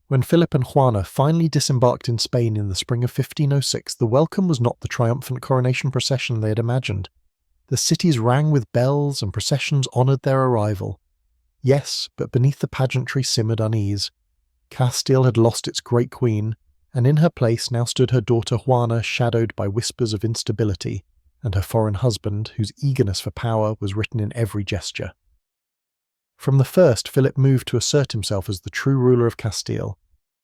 When Philip and Juana finally disembarked in Spain in the spring of 1506, the welcome was not the triumphant coronation procession they had imagined. The cities rang with bells and processions honoured their arrival. Yes, but beneath the pageantry simmered unease. Castile had lost its great queen, and in her place now stood her daughter Juana, shadowed by whispers of instability, and her foreign husband, whose eagerness for power was written in every gesture. From the first, Philip moved to assert himself as the true ruler of Castile.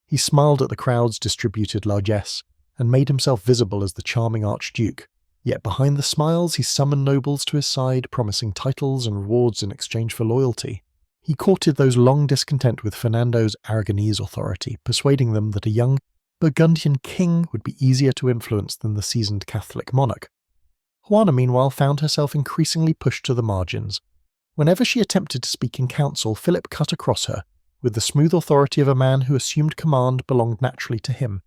He smiled at the crowd's distributed largesse, and made himself visible as the charming Archduke. Yet behind the smiles he summoned nobles to his side, promising titles and rewards in exchange for loyalty. He courted those long discontent with Fernando's Aragonese authority, persuading them that a young Burgundian king would be easier to influence than the seasoned Catholic monarch. Juana, meanwhile, found herself increasingly pushed to the margins. Whenever she attempted to speak in council, Philip cut across her, with the smooth authority of a man who assumed command belonged naturally to him.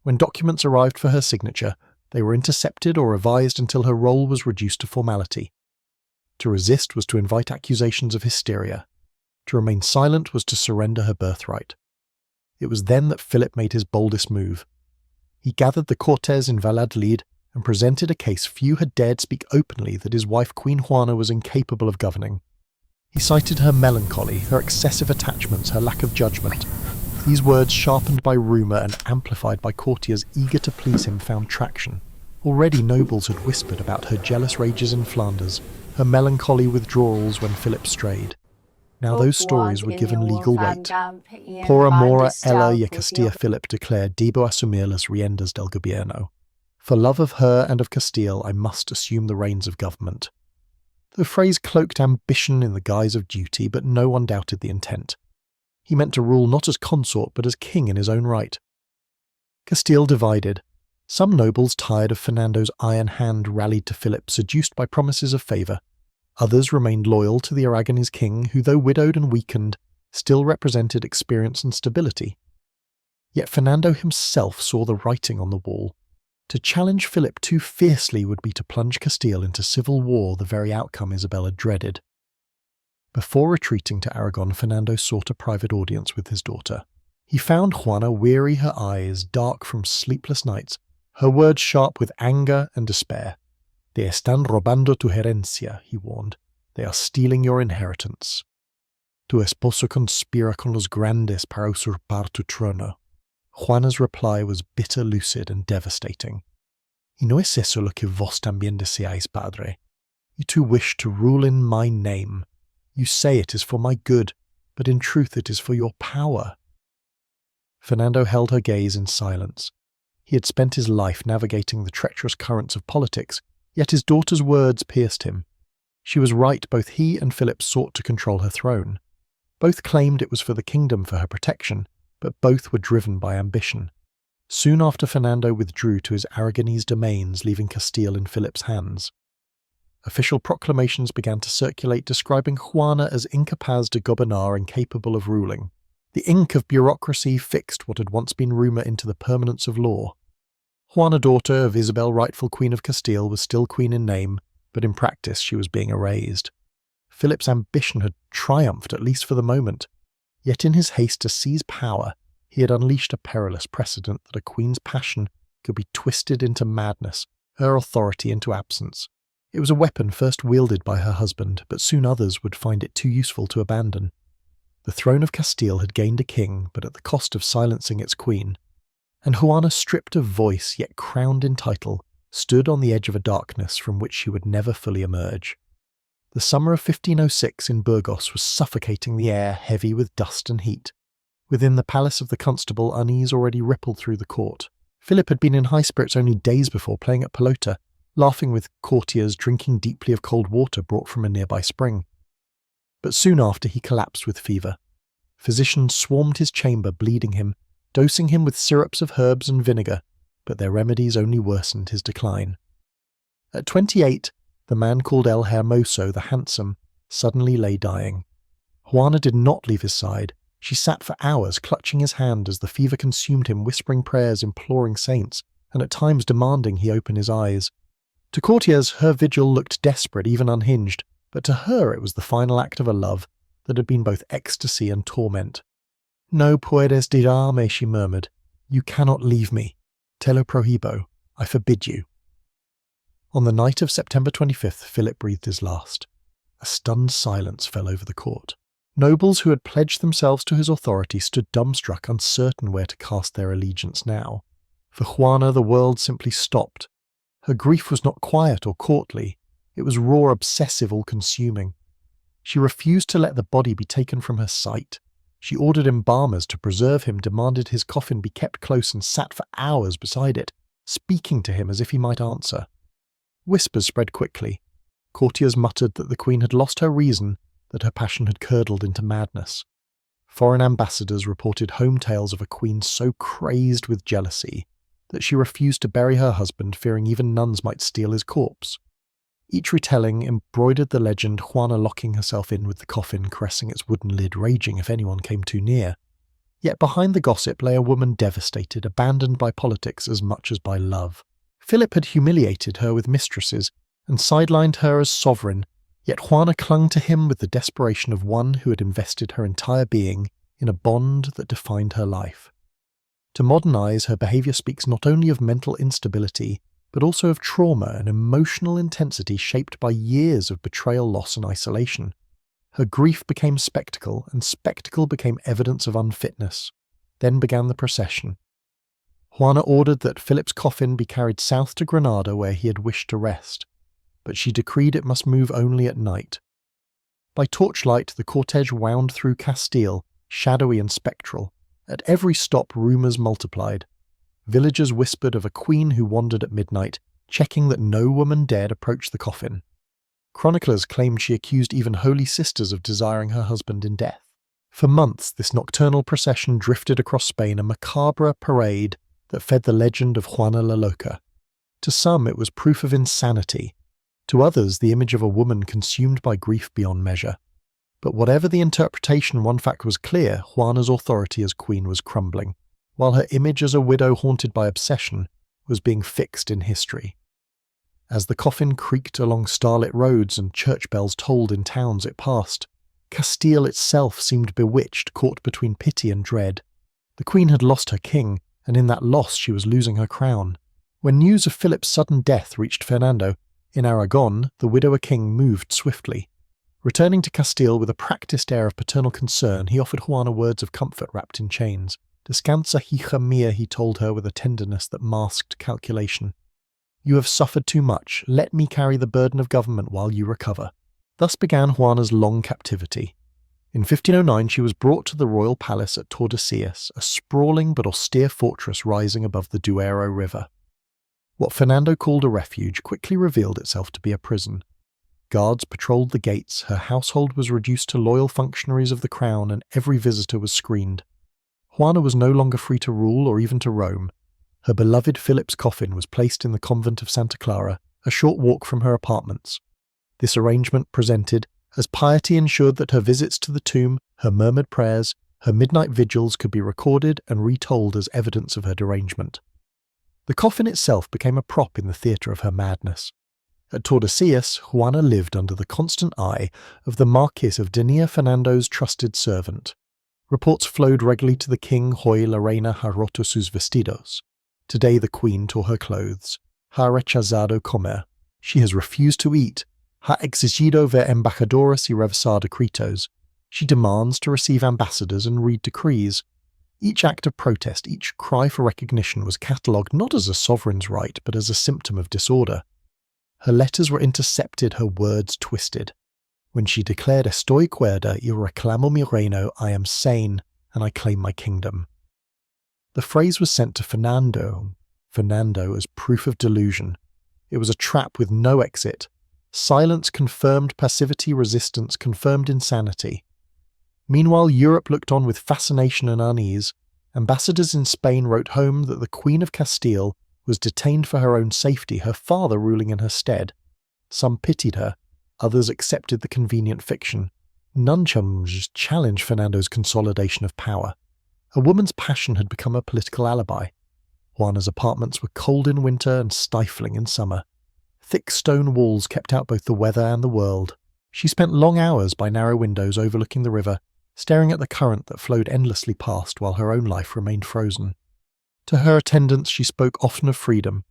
When documents arrived for her signature, they were intercepted or revised until her role was reduced to formality. To resist was to invite accusations of hysteria. To remain silent was to surrender her birthright. It was then that Philip made his boldest move. He gathered the Cortes in Valladolid and presented a case few had dared speak openly that his wife Queen Juana was incapable of governing. He cited her melancholy, her excessive attachments, her lack of judgment. These words, sharpened by rumour and amplified by courtiers eager to please him, found traction. Already nobles had whispered about her jealous rages in Flanders, her melancholy withdrawals when Philip strayed. Now those stories were given legal weight. Por amor a ella y a Castilla, Philip declared, debo asumir las riendas del gobierno. For love of her and of Castile, I must assume the reins of government. The phrase cloaked ambition in the guise of duty, but no one doubted the intent. He meant to rule not as consort, but as king in his own right. Castile divided. Some nobles, tired of Fernando's iron hand, rallied to Philip, seduced by promises of favour. Others remained loyal to the Aragonese king, who, though widowed and weakened, still represented experience and stability. Yet Fernando himself saw the writing on the wall. To challenge Philip too fiercely would be to plunge Castile into civil war, the very outcome Isabella dreaded. Before retreating to Aragon, Fernando sought a private audience with his daughter. He found Juana weary, her eyes dark from sleepless nights, her words sharp with anger and despair. "Te están robando tu herencia," he warned. "They are stealing your inheritance. Tu esposo conspira con los grandes para usurpar tu trono." Juana's reply was bitter, lucid, and devastating. "Y no es eso lo que vos también deseáis, padre. You too wish to rule in my name. You say it is for my good, but in truth it is for your power." Fernando held her gaze in silence. He had spent his life navigating the treacherous currents of politics, yet his daughter's words pierced him. She was right, both he and Philip sought to control her throne. Both claimed it was for the kingdom, for her protection, but both were driven by ambition. Soon after, Fernando withdrew to his Aragonese domains, leaving Castile in Philip's hands. Official proclamations began to circulate describing Juana as incapaz de gobernar, incapable of ruling. The ink of bureaucracy fixed what had once been rumour into the permanence of law. Juana, daughter of Isabel, rightful Queen of Castile, was still queen in name, but in practice she was being erased. Philip's ambition had triumphed, at least for the moment. Yet in his haste to seize power, he had unleashed a perilous precedent that a queen's passion could be twisted into madness, her authority into absence. It was a weapon first wielded by her husband, but soon others would find it too useful to abandon. The throne of Castile had gained a king, but at the cost of silencing its queen. And Juana, stripped of voice yet crowned in title, stood on the edge of a darkness from which she would never fully emerge. The summer of 1506 in Burgos was suffocating the air, heavy with dust and heat. Within the palace of the constable, unease already rippled through the court. Philip had been in high spirits only days before, playing at pelota, laughing with courtiers, drinking deeply of cold water brought from a nearby spring. But soon after he collapsed with fever. Physicians swarmed his chamber, bleeding him, dosing him with syrups of herbs and vinegar, but their remedies only worsened his decline. At 28, the man called El Hermoso, the Handsome, suddenly lay dying. Juana did not leave his side. She sat for hours, clutching his hand as the fever consumed him, whispering prayers, imploring saints, and at times demanding he open his eyes. To courtiers, her vigil looked desperate, even unhinged, but to her it was the final act of a love that had been both ecstasy and torment. "No puedes dirame," she murmured. "You cannot leave me. Te lo prohibo. I forbid you." On the night of September 25th, Philip breathed his last. A stunned silence fell over the court. Nobles who had pledged themselves to his authority stood dumbstruck, uncertain where to cast their allegiance now. For Juana, the world simply stopped. Her grief was not quiet or courtly. It was raw, obsessive, all-consuming. She refused to let the body be taken from her sight. She ordered embalmers to preserve him, demanded his coffin be kept close, and sat for hours beside it, speaking to him as if he might answer. Whispers spread quickly. Courtiers muttered that the queen had lost her reason, that her passion had curdled into madness. Foreign ambassadors reported home tales of a queen so crazed with jealousy that she refused to bury her husband, fearing even nuns might steal his corpse. Each retelling embroidered the legend, Juana locking herself in with the coffin, caressing its wooden lid, raging if anyone came too near. Yet behind the gossip lay a woman devastated, abandoned by politics as much as by love. Philip had humiliated her with mistresses and sidelined her as sovereign, yet Juana clung to him with the desperation of one who had invested her entire being in a bond that defined her life. To modern eyes, her behaviour speaks not only of mental instability, but also of trauma and emotional intensity shaped by years of betrayal, loss and isolation. Her grief became spectacle, and spectacle became evidence of unfitness. Then began the procession. Juana ordered that Philip's coffin be carried south to Granada, where he had wished to rest, but she decreed it must move only at night. By torchlight, the cortege wound through Castile, shadowy and spectral. At every stop, rumours multiplied. Villagers whispered of a queen who wandered at midnight, checking that no woman dared approach the coffin. Chroniclers claimed she accused even holy sisters of desiring her husband in death. For months, this nocturnal procession drifted across Spain, a macabre parade that fed the legend of Juana la Loca. To some, it was proof of insanity. To others, the image of a woman consumed by grief beyond measure. But whatever the interpretation, one fact was clear: Juana's authority as queen was crumbling, while her image as a widow haunted by obsession was being fixed in history. As the coffin creaked along starlit roads and church bells tolled in towns it passed, Castile itself seemed bewitched, caught between pity and dread. The queen had lost her king, and in that loss she was losing her crown. When news of Philip's sudden death reached Fernando, in Aragon, the widower king moved swiftly. Returning to Castile with a practised air of paternal concern, he offered Juana words of comfort wrapped in chains. "Descansa, hija mía," he told her with a tenderness that masked calculation. "You have suffered too much. Let me carry the burden of government while you recover." Thus began Juana's long captivity. In 1509 she was brought to the royal palace at Tordesillas, a sprawling but austere fortress rising above the Duero River. What Fernando called a refuge quickly revealed itself to be a prison. Guards patrolled the gates, her household was reduced to loyal functionaries of the crown, and every visitor was screened. Juana was no longer free to rule or even to roam. Her beloved Philip's coffin was placed in the convent of Santa Clara, a short walk from her apartments. This arrangement presented, as piety ensured that her visits to the tomb, her murmured prayers, her midnight vigils could be recorded and retold as evidence of her derangement. The coffin itself became a prop in the theatre of her madness. At Tordesillas, Juana lived under the constant eye of the Marquis of Denia, Fernando's trusted servant. Reports flowed regularly to the king: "Hoy la reina ha roto sus vestidos." Today the queen tore her clothes. "Ha rechazado comer." She has refused to eat. "Ha exigido ver embajadores y revisar decretos." She demands to receive ambassadors and read decrees. Each act of protest, each cry for recognition was catalogued not as a sovereign's right, but as a symptom of disorder. Her letters were intercepted, her words twisted. When she declared "Estoy cuerda y reclamo mi reino," I am sane, and I claim my kingdom. The phrase was sent to Fernando as proof of delusion. It was a trap with no exit. Silence confirmed passivity, resistance confirmed insanity. Meanwhile, Europe looked on with fascination and unease. Ambassadors in Spain wrote home that the Queen of Castile was detained for her own safety, her father ruling in her stead. Some pitied her, others accepted the convenient fiction. None challenged Fernando's consolidation of power. A woman's passion had become a political alibi. Juana's apartments were cold in winter and stifling in summer. Thick stone walls kept out both the weather and the world. She spent long hours by narrow windows overlooking the river, staring at the current that flowed endlessly past while her own life remained frozen. To her attendants she spoke often of freedom.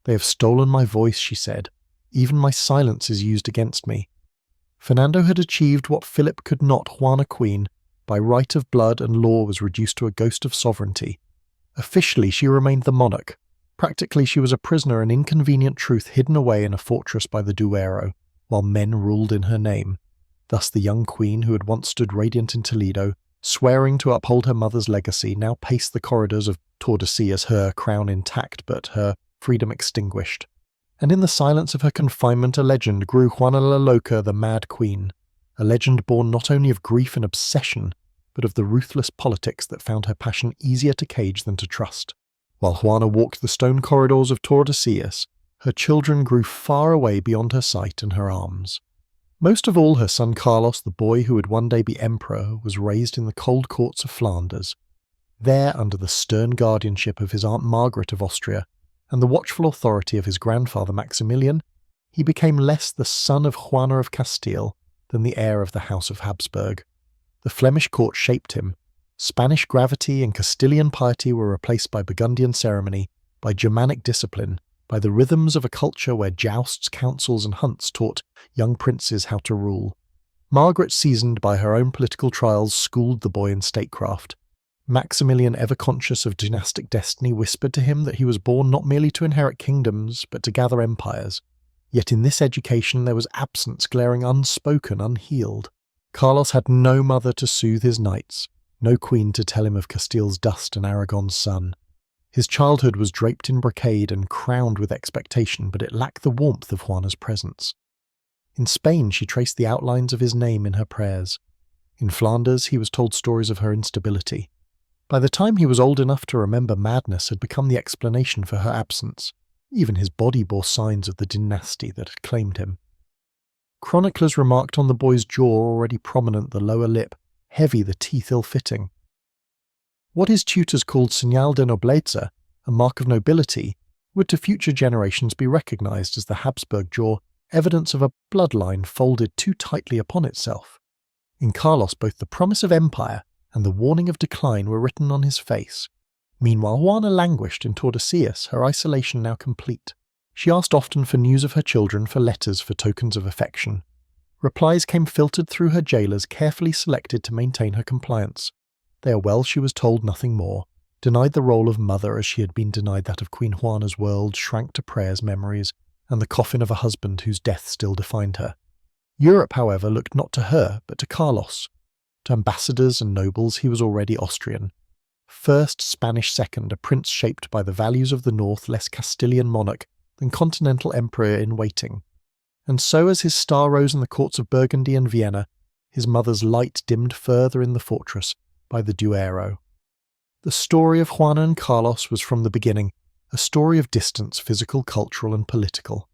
"They have stolen my voice," she said. "Even my silence is used against me." Fernando had achieved what Philip could not. Juana Queen, by right of blood and law, was reduced to a ghost of sovereignty. Officially she remained the monarch. Practically she was a prisoner, an inconvenient truth hidden away in a fortress by the Duero, while men ruled in her name. Thus the young queen, who had once stood radiant in Toledo, swearing to uphold her mother's legacy, now paced the corridors of Tordesillas, her crown intact but her freedom extinguished. And in the silence of her confinement a legend grew: Joanna la Loca, the Mad Queen, a legend born not only of grief and obsession, but of the ruthless politics that found her passion easier to cage than to trust. While Juana walked the stone corridors of Tordesillas, her children grew far away beyond her sight and her arms. Most of all, her son Carlos, the boy who would one day be emperor, was raised in the cold courts of Flanders. There, under the stern guardianship of his Aunt Margaret of Austria and the watchful authority of his grandfather Maximilian, he became less the son of Joanna of Castile than the heir of the House of Habsburg. The Flemish court shaped him. Spanish gravity and Castilian piety were replaced by Burgundian ceremony, by Germanic discipline, by the rhythms of a culture where jousts, councils and hunts taught young princes how to rule. Margaret, seasoned by her own political trials, schooled the boy in statecraft. Maximilian, ever conscious of dynastic destiny, whispered to him that he was born not merely to inherit kingdoms, but to gather empires. Yet in this education there was absence glaring unspoken, unhealed. Carlos had no mother to soothe his nights, no queen to tell him of Castile's dust and Aragon's sun. His childhood was draped in brocade and crowned with expectation, but it lacked the warmth of Juana's presence. In Spain she traced the outlines of his name in her prayers. In Flanders he was told stories of her instability. By the time he was old enough to remember, madness had become the explanation for her absence. Even his body bore signs of the dynasty that had claimed him. Chroniclers remarked on the boy's jaw, already prominent, the lower lip, heavy, the teeth ill-fitting. What his tutors called señal de nobleza, a mark of nobility, would to future generations be recognized as the Habsburg jaw, evidence of a bloodline folded too tightly upon itself. In Carlos both the promise of empire and the warning of decline were written on his face. Meanwhile Juana languished in Tordesillas, her isolation now complete. She asked often for news of her children, for letters, for tokens of affection. Replies came filtered through her jailers, carefully selected to maintain her compliance. There well she was told nothing more, denied the role of mother as she had been denied that of Queen Juana's world, shrank to prayers, memories, and the coffin of a husband whose death still defined her. Europe, however, looked not to her, but to Carlos. To ambassadors and nobles he was already Austrian. First Spanish, second, a prince shaped by the values of the north, less Castilian monarch than continental emperor in waiting. And so as his star rose in the courts of Burgundy and Vienna, his mother's light dimmed further in the fortress by the Duero. The story of Juana and Carlos was from the beginning a story of distance, physical, cultural and political.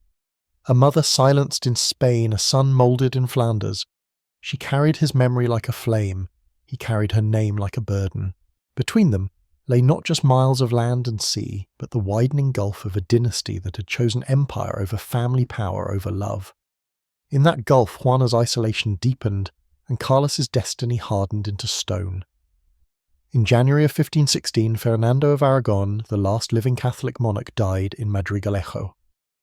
A mother silenced in Spain, a son moulded in Flanders. She carried his memory like a flame, he carried her name like a burden. Between them lay not just miles of land and sea, but the widening gulf of a dynasty that had chosen empire over family power over love. In that gulf Juana's isolation deepened, and Carlos's destiny hardened into stone. In January of 1516, Ferdinand of Aragon, the last living Catholic monarch, died in Madrigalejo.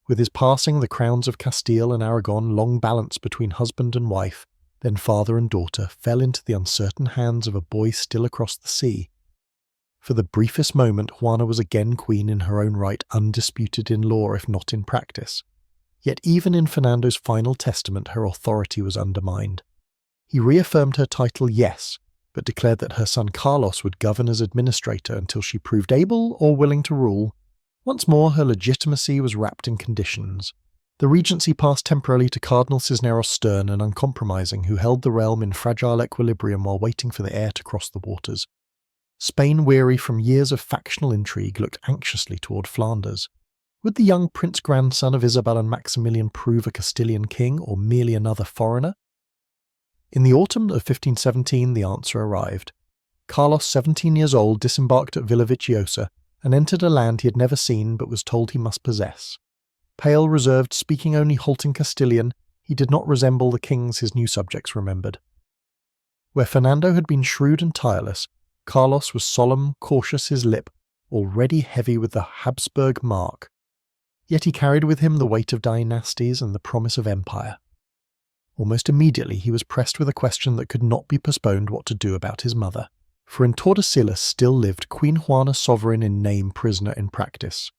With his passing, the crowns of Castile and Aragon, long balanced between husband and wife, then father and daughter, fell into the uncertain hands of a boy still across the sea. For the briefest moment, Juana was again queen in her own right, undisputed in law if not in practice. Yet even in Fernando's final testament her authority was undermined. He reaffirmed her title, yes, but declared that her son Carlos would govern as administrator until she proved able or willing to rule. Once more her legitimacy was wrapped in conditions. The regency passed temporarily to Cardinal Cisneros stern and uncompromising, who held the realm in fragile equilibrium while waiting for the heir to cross the waters. Spain, weary from years of factional intrigue, looked anxiously toward Flanders. Would the young prince-grandson of Isabel and Maximilian prove a Castilian king, or merely another foreigner? In the autumn of 1517 the answer arrived. Carlos, 17 years old, disembarked at Villaviciosa and entered a land he had never seen but was told he must possess. Pale, reserved, speaking only halting Castilian, he did not resemble the kings his new subjects remembered. Where Fernando had been shrewd and tireless, Carlos was solemn, cautious, his lip already heavy with the Habsburg mark. Yet he carried with him the weight of dynasties and the promise of empire. Almost immediately he was pressed with a question that could not be postponed: what to do about his mother. For in Tordesillas still lived Queen Juana, sovereign in name, prisoner in practice.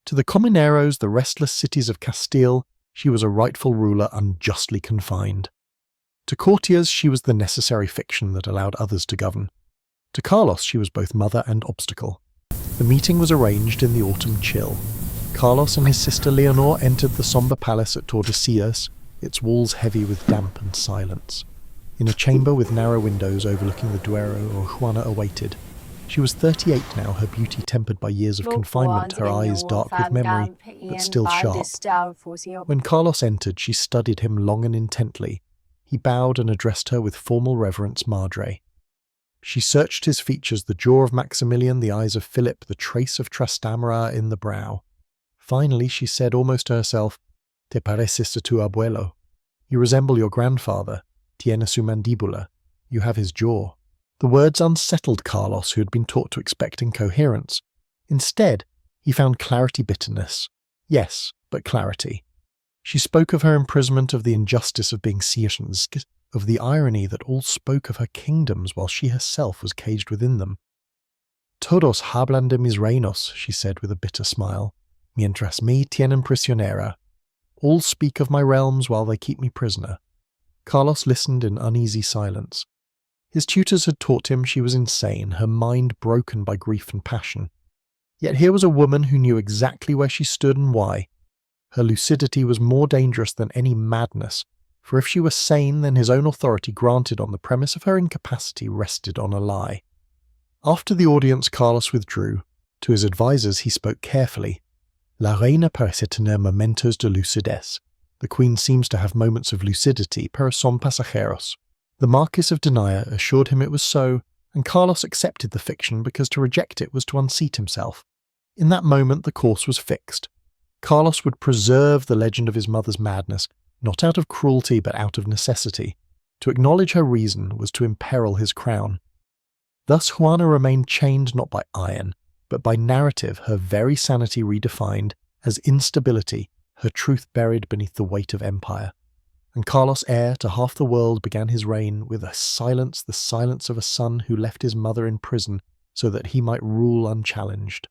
To the comuneros, the restless cities of Castile, she was a rightful ruler unjustly confined. To courtiers she was the necessary fiction that allowed others to govern. To Carlos she was both mother and obstacle. The meeting was arranged in the autumn chill. Carlos and his sister Leonor entered the sombre palace at Tordesillas, its walls heavy with damp and silence. In a chamber with narrow windows overlooking the Duero, Juana awaited. She was 38 now, her beauty tempered by years of confinement, her eyes dark with memory, but still sharp. When Carlos entered, she studied him long and intently. He bowed and addressed her with formal reverence, Madre. She searched his features, the jaw of Maximilian, the eyes of Philip, the trace of Trastamara in the brow. Finally, she said almost to herself, "Te pareces a tu abuelo. You resemble your grandfather. Tiene su mandíbula. You have his jaw." The words unsettled Carlos, who had been taught to expect incoherence. Instead, he found clarity bitterness. Yes, but clarity. She spoke of her imprisonment, of the injustice of being seasons, of the irony that all spoke of her kingdoms while she herself was caged within them. "Todos hablan de mis reinos," she said with a bitter smile, "mientras me tienen prisionera. All speak of my realms while they keep me prisoner." Carlos listened in uneasy silence. His tutors had taught him she was insane, her mind broken by grief and passion. Yet here was a woman who knew exactly where she stood and why. Her lucidity was more dangerous than any madness, for if she were sane, then his own authority granted on the premise of her incapacity rested on a lie. After the audience, Carlos withdrew. To his advisers he spoke carefully. "La reina parece tener momentos de lucidez." The queen seems to have moments of lucidity, pero son pasajeros. The Marquis of Denaya assured him it was so, and Carlos accepted the fiction because to reject it was to unseat himself. In that moment the course was fixed. Carlos would preserve the legend of his mother's madness, not out of cruelty but out of necessity. To acknowledge her reason was to imperil his crown. Thus Juana remained chained not by iron, but by narrative, her very sanity redefined as instability, her truth buried beneath the weight of empire. And Carlos, heir to half the world, began his reign with a silence, the silence of a son who left his mother in prison so that he might rule unchallenged.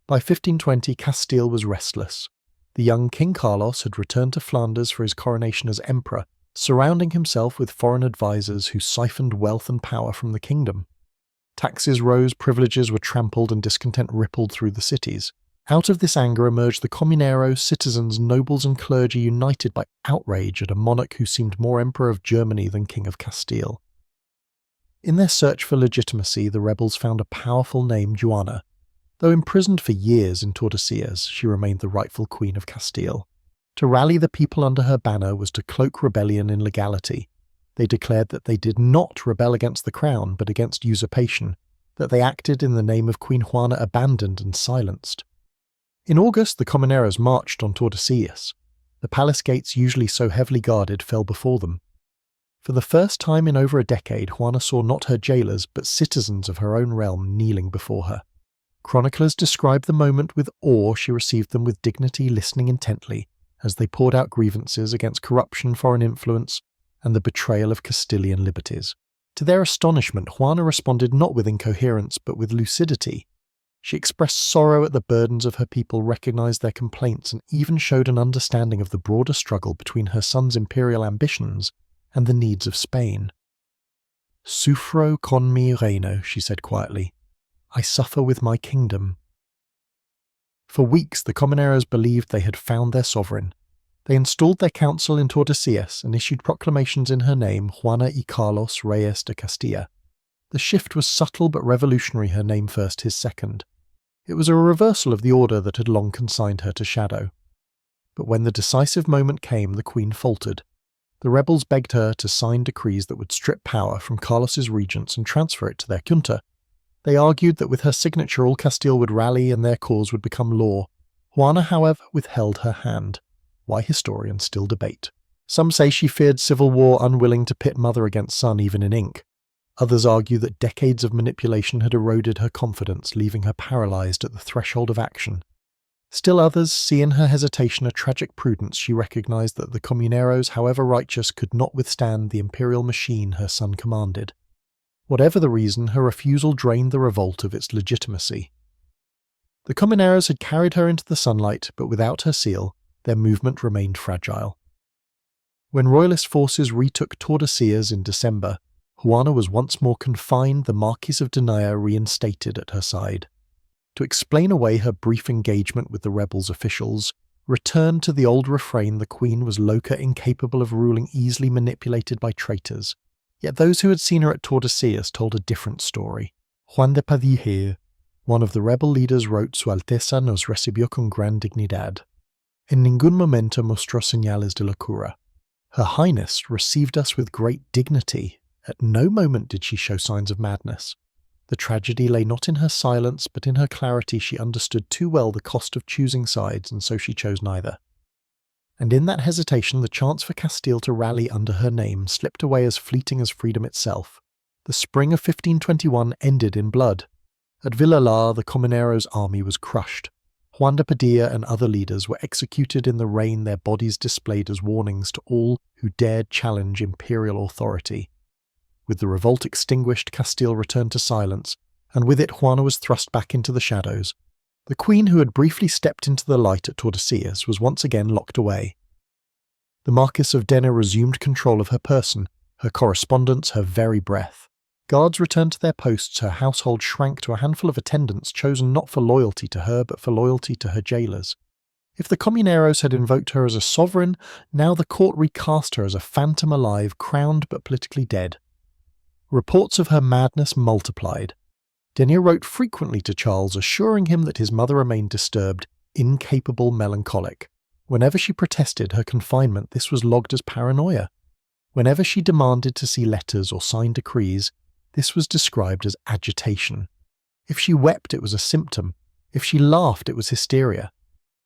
By 1520, Castile was restless. The young King Carlos had returned to Flanders for his coronation as emperor, surrounding himself with foreign advisers who siphoned wealth and power from the kingdom. Taxes rose, privileges were trampled, and discontent rippled through the cities. Out of this anger emerged the comuneros, citizens, nobles and clergy united by outrage at a monarch who seemed more emperor of Germany than king of Castile. In their search for legitimacy, the rebels found a powerful name, Joanna. Though imprisoned for years in Tordesillas, she remained the rightful queen of Castile. To rally the people under her banner was to cloak rebellion in legality. They declared that they did not rebel against the crown, but against usurpation, that they acted in the name of Queen Juana abandoned and silenced. In August, the comuneros marched on Tordesillas. The palace gates, usually so heavily guarded, fell before them. For the first time in over a decade, Juana saw not her jailers, but citizens of her own realm kneeling before her. Chroniclers describe the moment with awe. She received them with dignity, listening intently, as they poured out grievances against corruption, foreign influence, and the betrayal of Castilian liberties. To their astonishment, Juana responded not with incoherence, but with lucidity. She expressed sorrow at the burdens of her people, recognized their complaints, and even showed an understanding of the broader struggle between her son's imperial ambitions and the needs of Spain. "Sufro con mi reino," she said quietly. "I suffer with my kingdom." For weeks the comuneros believed they had found their sovereign. They installed their council in Tordesillas and issued proclamations in her name, Juana y Carlos Reyes de Castilla. The shift was subtle but revolutionary, her name first, his second. It was a reversal of the order that had long consigned her to shadow. But when the decisive moment came, the queen faltered. The rebels begged her to sign decrees that would strip power from Carlos's regents and transfer it to their junta. They argued that with her signature all Castile would rally and their cause would become law. Juana, however, withheld her hand. Why historians still debate. Some say she feared civil war, unwilling to pit mother against son even in ink. Others argue that decades of manipulation had eroded her confidence, leaving her paralysed at the threshold of action. Still others see in her hesitation a tragic prudence. She recognised that the Comuneros, however righteous, could not withstand the imperial machine her son commanded. Whatever the reason, her refusal drained the revolt of its legitimacy. The Comuneros had carried her into the sunlight, but without her seal, their movement remained fragile. When royalist forces retook Tordesillas in December, Juana was once more confined, the Marquis of Denaya reinstated at her side. To explain away her brief engagement with the rebels' officials, returned to the old refrain the queen was loca, incapable of ruling, easily manipulated by traitors. Yet those who had seen her at Tordesillas told a different story. Juan de Padilla, one of the rebel leaders, wrote: Su Alteza nos recibió con gran dignidad. En ningún momento mostró señales de locura. Her Highness received us with great dignity. At no moment did she show signs of madness. The tragedy lay not in her silence, but in her clarity. She understood too well the cost of choosing sides, and so she chose neither. And in that hesitation, the chance for Castile to rally under her name slipped away as fleeting as freedom itself. The spring of 1521 ended in blood. At Villalar, the Comuneros' army was crushed. Juan de Padilla and other leaders were executed in the rain, their bodies displayed as warnings to all who dared challenge imperial authority. With the revolt extinguished, Castile returned to silence, and with it Juana was thrust back into the shadows. The queen, who had briefly stepped into the light at Tordesillas, was once again locked away. The Marquis of Dena resumed control of her person, her correspondence, her very breath. Guards returned to their posts, her household shrank to a handful of attendants chosen not for loyalty to her but for loyalty to her jailers. If the Comuneros had invoked her as a sovereign, now the court recast her as a phantom alive, crowned but politically dead. Reports of her madness multiplied. Denier wrote frequently to Charles, assuring him that his mother remained disturbed, incapable, melancholic. Whenever she protested her confinement, this was logged as paranoia. Whenever she demanded to see letters or sign decrees, this was described as agitation. If she wept, it was a symptom. If she laughed, it was hysteria.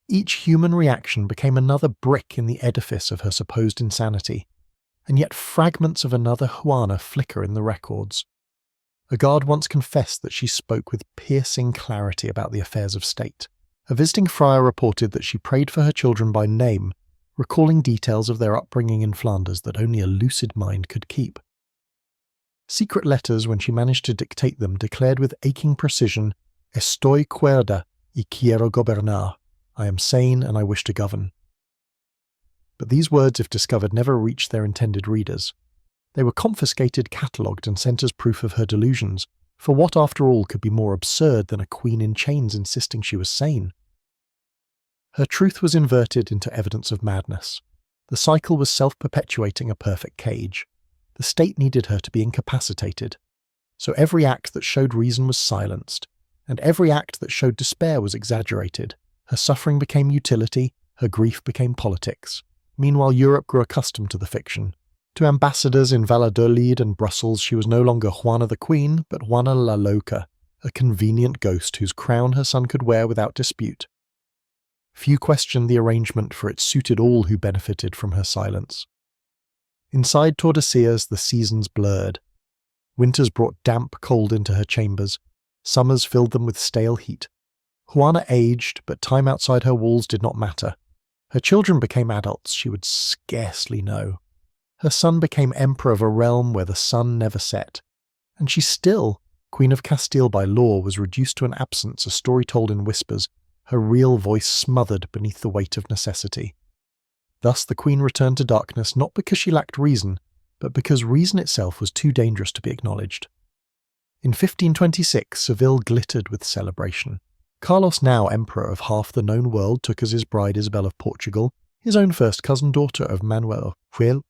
Each human reaction became another brick in the edifice of her supposed insanity. And yet fragments of another Juana flicker in the records. A guard once confessed that she spoke with piercing clarity about the affairs of state. A visiting friar reported that she prayed for her children by name, recalling details of their upbringing in Flanders that only a lucid mind could keep. Secret letters, when she managed to dictate them, declared with aching precision, "Estoy cuerda y quiero gobernar." I am sane and I wish to govern. But these words, if discovered, never reached their intended readers. They were confiscated, catalogued, and sent as proof of her delusions, for what, after all, could be more absurd than a queen in chains insisting she was sane? Her truth was inverted into evidence of madness. The cycle was self-perpetuating, a perfect cage. The state needed her to be incapacitated. So every act that showed reason was silenced, and every act that showed despair was exaggerated. Her suffering became utility, her grief became politics. Meanwhile, Europe grew accustomed to the fiction. To ambassadors in Valladolid and Brussels, she was no longer Juana the Queen, but Juana la Loca, a convenient ghost whose crown her son could wear without dispute. Few questioned the arrangement, for it suited all who benefited from her silence. Inside Tordesillas, the seasons blurred. Winters brought damp cold into her chambers. Summers filled them with stale heat. Juana aged, but time outside her walls did not matter. Her children became adults she would scarcely know. Her son became emperor of a realm where the sun never set. And she still, Queen of Castile by law, was reduced to an absence, a story told in whispers, her real voice smothered beneath the weight of necessity. Thus the queen returned to darkness, not because she lacked reason, but because reason itself was too dangerous to be acknowledged. In 1526, Seville glittered with celebration. Carlos, now emperor of half the known world, took as his bride Isabel of Portugal, his own first cousin, daughter of Manuel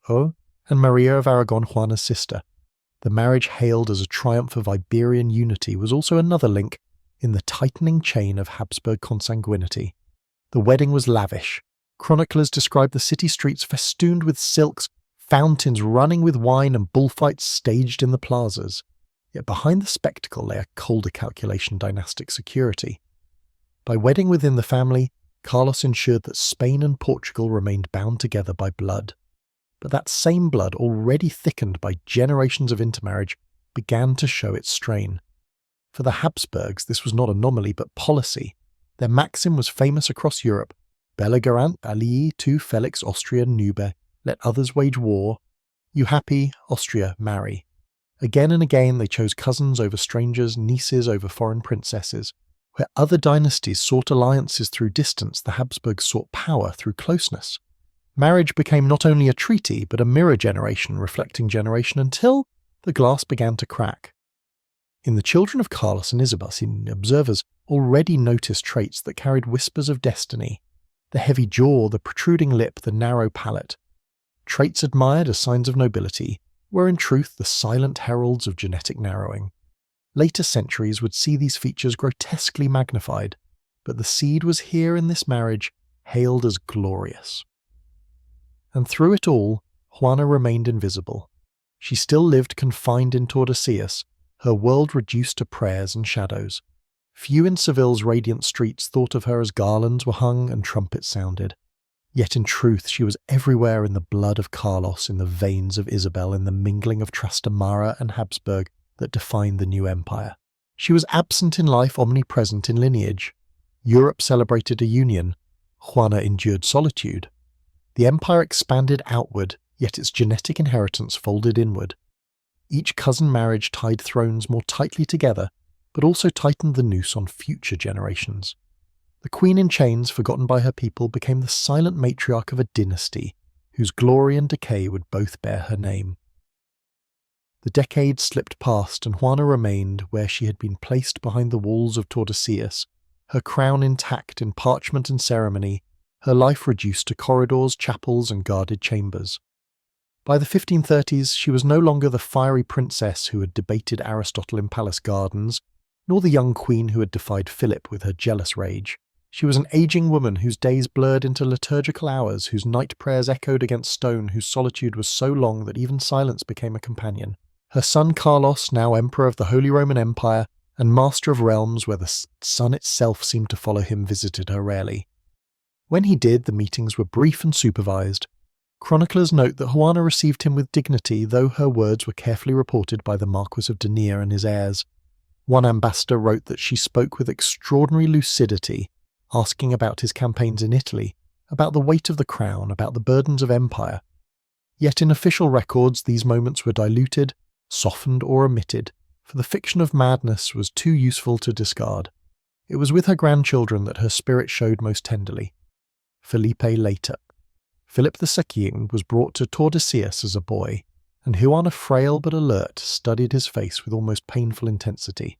of and Maria of Aragon, Juana's sister. The marriage, hailed as a triumph of Iberian unity, was also another link in the tightening chain of Habsburg consanguinity. The wedding was lavish. Chroniclers describe the city streets festooned with silks, fountains running with wine, and bullfights staged in the plazas. Yet behind the spectacle lay a colder calculation dynastic security. By wedding within the family, Carlos ensured that Spain and Portugal remained bound together by blood. But that same blood, already thickened by generations of intermarriage, began to show its strain. For the Habsburgs, this was not anomaly but policy. Their maxim was famous across Europe: belligerant alii tu felix Austria nube, let others wage war. You happy, Austria, marry. Again and again they chose cousins over strangers, nieces over foreign princesses. Where other dynasties sought alliances through distance, the Habsburgs sought power through closeness. Marriage became not only a treaty, but a mirror generation reflecting generation until the glass began to crack. In the children of Carlos and Isabel, observers already noticed traits that carried whispers of destiny: the heavy jaw, the protruding lip, the narrow palate. Traits admired as signs of nobility were in truth the silent heralds of genetic narrowing. Later centuries would see these features grotesquely magnified, but the seed was here in this marriage, hailed as glorious. And through it all, Juana remained invisible. She still lived confined in Tordesillas, her world reduced to prayers and shadows. Few in Seville's radiant streets thought of her as garlands were hung and trumpets sounded. Yet in truth she was everywhere in the blood of Carlos, in the veins of Isabel, in the mingling of Trastamara and Habsburg that defined the new empire. She was absent in life, omnipresent in lineage. Europe celebrated a union. Juana endured solitude. The empire expanded outward, yet its genetic inheritance folded inward. Each cousin marriage tied thrones more tightly together, but also tightened the noose on future generations. The queen in chains, forgotten by her people, became the silent matriarch of a dynasty, whose glory and decay would both bear her name. The decades slipped past, and Juana remained where she had been placed behind the walls of Tordesillas, her crown intact in parchment and ceremony, her life reduced to corridors, chapels, and guarded chambers. By the 1530s, she was no longer the fiery princess who had debated Aristotle in palace gardens, nor the young queen who had defied Philip with her jealous rage. She was an aging woman whose days blurred into liturgical hours, whose night prayers echoed against stone, whose solitude was so long that even silence became a companion. Her son Carlos, now Emperor of the Holy Roman Empire and master of realms where the sun itself seemed to follow him, visited her rarely. When he did, the meetings were brief and supervised. Chroniclers note that Juana received him with dignity, though her words were carefully reported by the Marquis of Denier and his heirs. One ambassador wrote that she spoke with extraordinary lucidity, asking about his campaigns in Italy, about the weight of the crown, about the burdens of empire. Yet in official records these moments were diluted, softened or omitted, for the fiction of madness was too useful to discard. It was with her grandchildren that her spirit showed most tenderly. Felipe later. Philip II was brought to Tordesillas as a boy, and Juana, frail but alert, studied his face with almost painful intensity.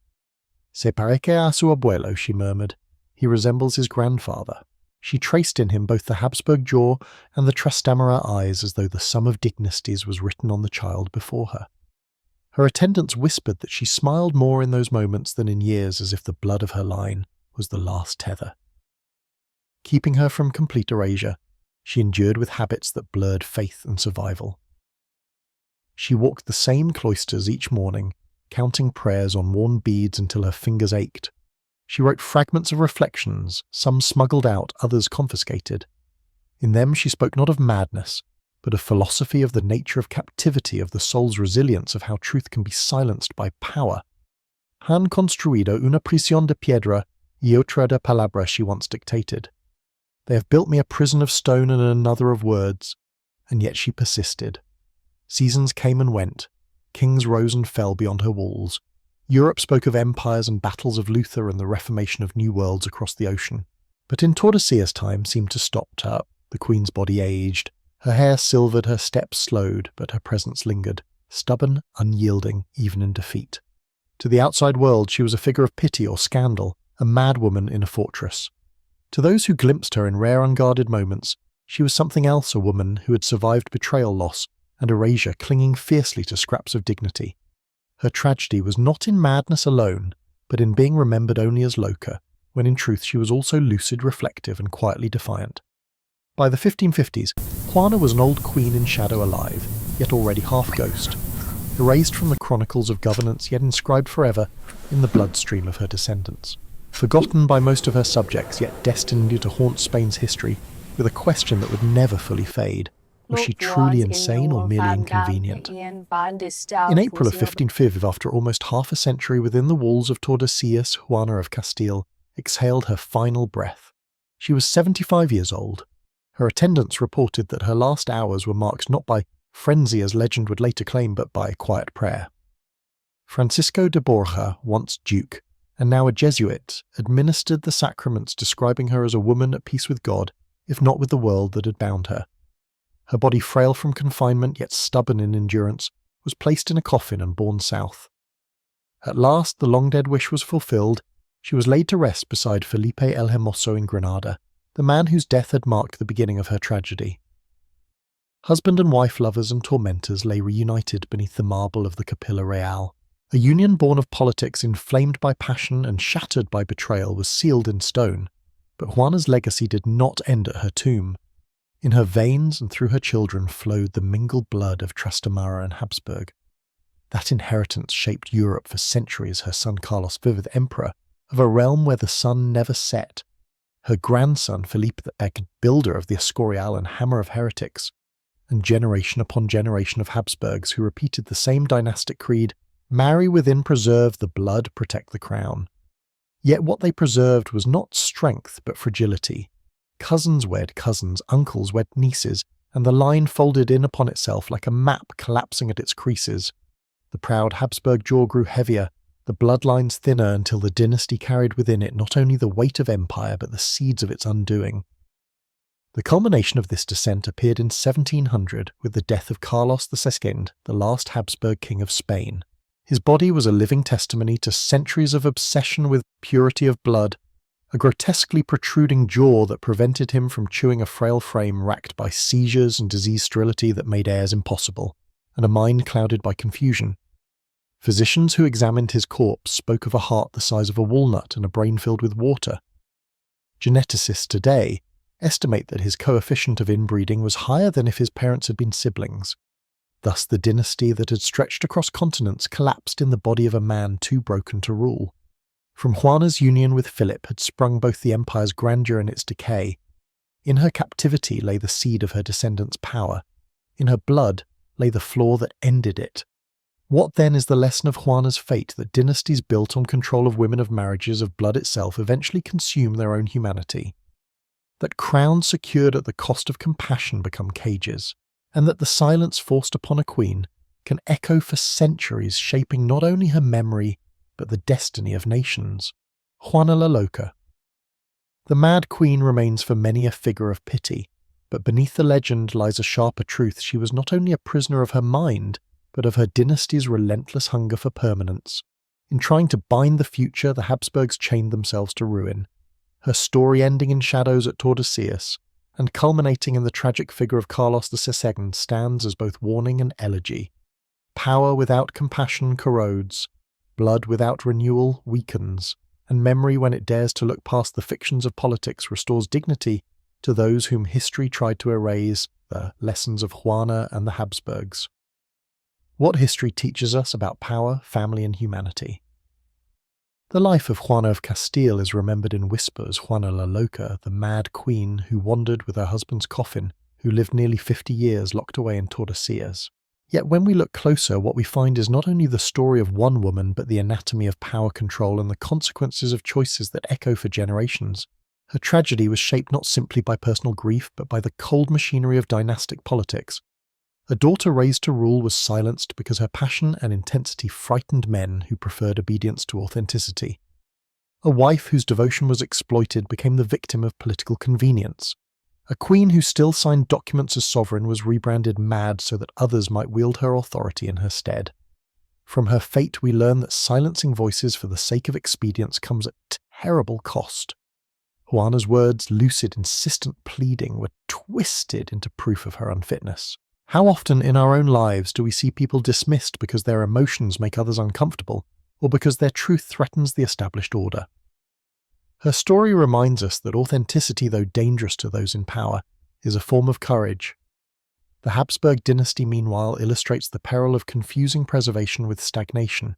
"Se parece a su abuelo," she murmured. "He resembles his grandfather." She traced in him both the Habsburg jaw and the Trastamara eyes, as though the sum of dynasties was written on the child before her. Her attendants whispered that she smiled more in those moments than in years, as if the blood of her line was the last tether. Keeping her from complete erasure, she endured with habits that blurred faith and survival. She walked the same cloisters each morning, counting prayers on worn beads until her fingers ached. She wrote fragments of reflections, some smuggled out, others confiscated. In them she spoke not of madness, but of philosophy, of the nature of captivity, of the soul's resilience, of how truth can be silenced by power. "Han construido una prisión de piedra y otra de palabra," she once dictated. "They have built me a prison of stone and another of words," and yet she persisted. Seasons came and went. Kings rose and fell beyond her walls. Europe spoke of empires and battles of Luther and the reformation of new worlds across the ocean. But in Tordesillas time seemed to stop up. The queen's body aged. Her hair silvered, her steps slowed, but her presence lingered, stubborn, unyielding, even in defeat. To the outside world she was a figure of pity or scandal, a madwoman in a fortress. To those who glimpsed her in rare unguarded moments, she was something else, a woman who had survived betrayal, loss, and erasure, clinging fiercely to scraps of dignity. Her tragedy was not in madness alone, but in being remembered only as Loca, when in truth she was also lucid, reflective, and quietly defiant. By the 1550s, Juana was an old queen in shadow alive, yet already half ghost. erased from the chronicles of governance yet inscribed forever in the bloodstream of her descendants. Forgotten by most of her subjects, yet destined to haunt Spain's history with a question that would never fully fade. Was she truly insane or merely inconvenient? In April of 1505, after almost half a century within the walls of Tordesillas, Joanna of Castile exhaled her final breath. She was 75 years old. Her attendants reported that her last hours were marked not by frenzy as legend would later claim, but by quiet prayer. Francisco de Borja, once duke, and now a Jesuit, administered the sacraments, describing her as a woman at peace with God, if not with the world that had bound her. Her body, frail from confinement yet stubborn in endurance, was placed in a coffin and borne south. At last the long-dead wish was fulfilled. She was laid to rest beside Felipe el Hermoso in Granada, the man whose death had marked the beginning of her tragedy. Husband and wife lovers and tormentors lay reunited beneath the marble of the Capilla Real. A union born of politics, inflamed by passion and shattered by betrayal, was sealed in stone, but Juana's legacy did not end at her tomb. In her veins and through her children flowed the mingled blood of Trastamara and Habsburg. That inheritance shaped Europe for centuries. Her son Carlos V, emperor of a realm where the sun never set. Her grandson Felipe the builder of the Escorial and hammer of heretics. And generation upon generation of Habsburgs who repeated the same dynastic creed: marry within, preserve the blood, protect the crown. Yet what they preserved was not strength but fragility. Cousins wed cousins, uncles wed nieces, and the line folded in upon itself like a map collapsing at its creases. The proud Habsburg jaw grew heavier, the bloodlines thinner, until the dynasty carried within it not only the weight of empire but the seeds of its undoing. The culmination of this descent appeared in 1700 with the death of Carlos II, the last Habsburg king of Spain. His body was a living testimony to centuries of obsession with purity of blood, a grotesquely protruding jaw that prevented him from chewing a frail frame racked by seizures and disease sterility that made heirs impossible, and a mind clouded by confusion. Physicians who examined his corpse spoke of a heart the size of a walnut and a brain filled with water. Geneticists today estimate that his coefficient of inbreeding was higher than if his parents had been siblings. Thus the dynasty that had stretched across continents collapsed in the body of a man too broken to rule. From Juana's union with Philip had sprung both the empire's grandeur and its decay. In her captivity lay the seed of her descendants' power. In her blood lay the flaw that ended it. What then is the lesson of Juana's fate, that dynasties built on control of women, of marriages, of blood itself, eventually consume their own humanity? That crowns secured at the cost of compassion become cages, and that the silence forced upon a queen can echo for centuries, shaping not only her memory but the destiny of nations. Juana la Loca. The Mad Queen remains for many a figure of pity, but beneath the legend lies a sharper truth. She was not only a prisoner of her mind, but of her dynasty's relentless hunger for permanence. In trying to bind the future, the Habsburgs chained themselves to ruin. Her story ending in shadows at Tordesillas, and culminating in the tragic figure of Carlos II, stands as both warning and elegy. Power without compassion corrodes, blood without renewal weakens, and memory, when it dares to look past the fictions of politics, restores dignity to those whom history tried to erase. The lessons of Juana and the Habsburgs. What history teaches us about power, family, and humanity? The life of Joanna of Castile is remembered in whispers. Juana la Loca, the mad queen who wandered with her husband's coffin, who lived nearly 50 years locked away in Tordesillas. Yet when we look closer, what we find is not only the story of one woman, but the anatomy of power control and the consequences of choices that echo for generations. Her tragedy was shaped not simply by personal grief, but by the cold machinery of dynastic politics. A daughter raised to rule was silenced because her passion and intensity frightened men who preferred obedience to authenticity. A wife whose devotion was exploited became the victim of political convenience. A queen who still signed documents as sovereign was rebranded mad so that others might wield her authority in her stead. From her fate we learn that silencing voices for the sake of expedience comes at terrible cost. Juana's words, lucid, insistent pleading, were twisted into proof of her unfitness. How often in our own lives do we see people dismissed because their emotions make others uncomfortable, or because their truth threatens the established order? Her story reminds us that authenticity, though dangerous to those in power, is a form of courage. The Habsburg dynasty, meanwhile, illustrates the peril of confusing preservation with stagnation.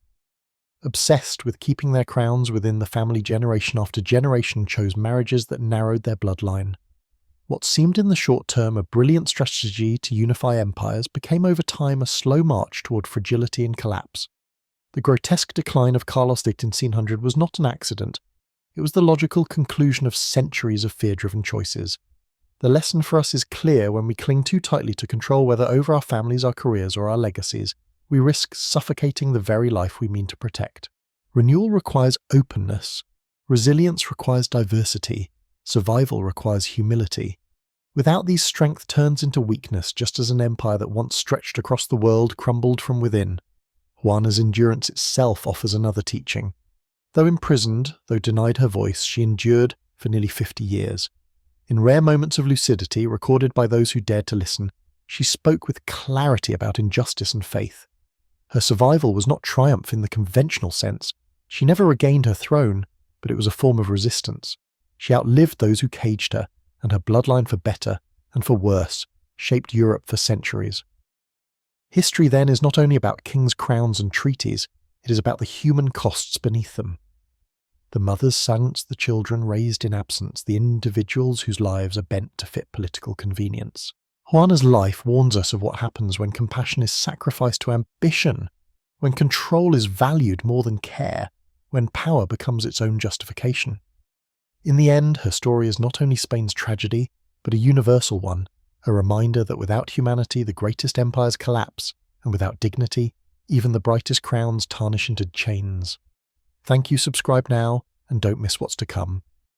Obsessed with keeping their crowns within the family, generation after generation chose marriages that narrowed their bloodline. What seemed in the short term a brilliant strategy to unify empires became over time a slow march toward fragility and collapse. The grotesque decline of Carlos the 1800 was not an accident. It was the logical conclusion of centuries of fear-driven choices. The lesson for us is clear: when we cling too tightly to control, whether over our families, our careers, or our legacies, we risk suffocating the very life we mean to protect. Renewal requires openness. Resilience requires diversity. Survival requires humility. Without these, strength turns into weakness, just as an empire that once stretched across the world crumbled from within. Juana's endurance itself offers another teaching. Though imprisoned, though denied her voice, she endured for nearly 50 years. In rare moments of lucidity, recorded by those who dared to listen, she spoke with clarity about injustice and faith. Her survival was not triumph in the conventional sense. She never regained her throne, but it was a form of resistance. She outlived those who caged her, and her bloodline, for better and for worse, shaped Europe for centuries. History, then, is not only about kings' crowns and treaties, it is about the human costs beneath them. The mothers silence the children raised in absence, the individuals whose lives are bent to fit political convenience. Juana's life warns us of what happens when compassion is sacrificed to ambition, when control is valued more than care, when power becomes its own justification. In the end, her story is not only Spain's tragedy, but a universal one, a reminder that without humanity the greatest empires collapse, and without dignity, even the brightest crowns tarnish into chains. Thank you, subscribe now, and don't miss what's to come.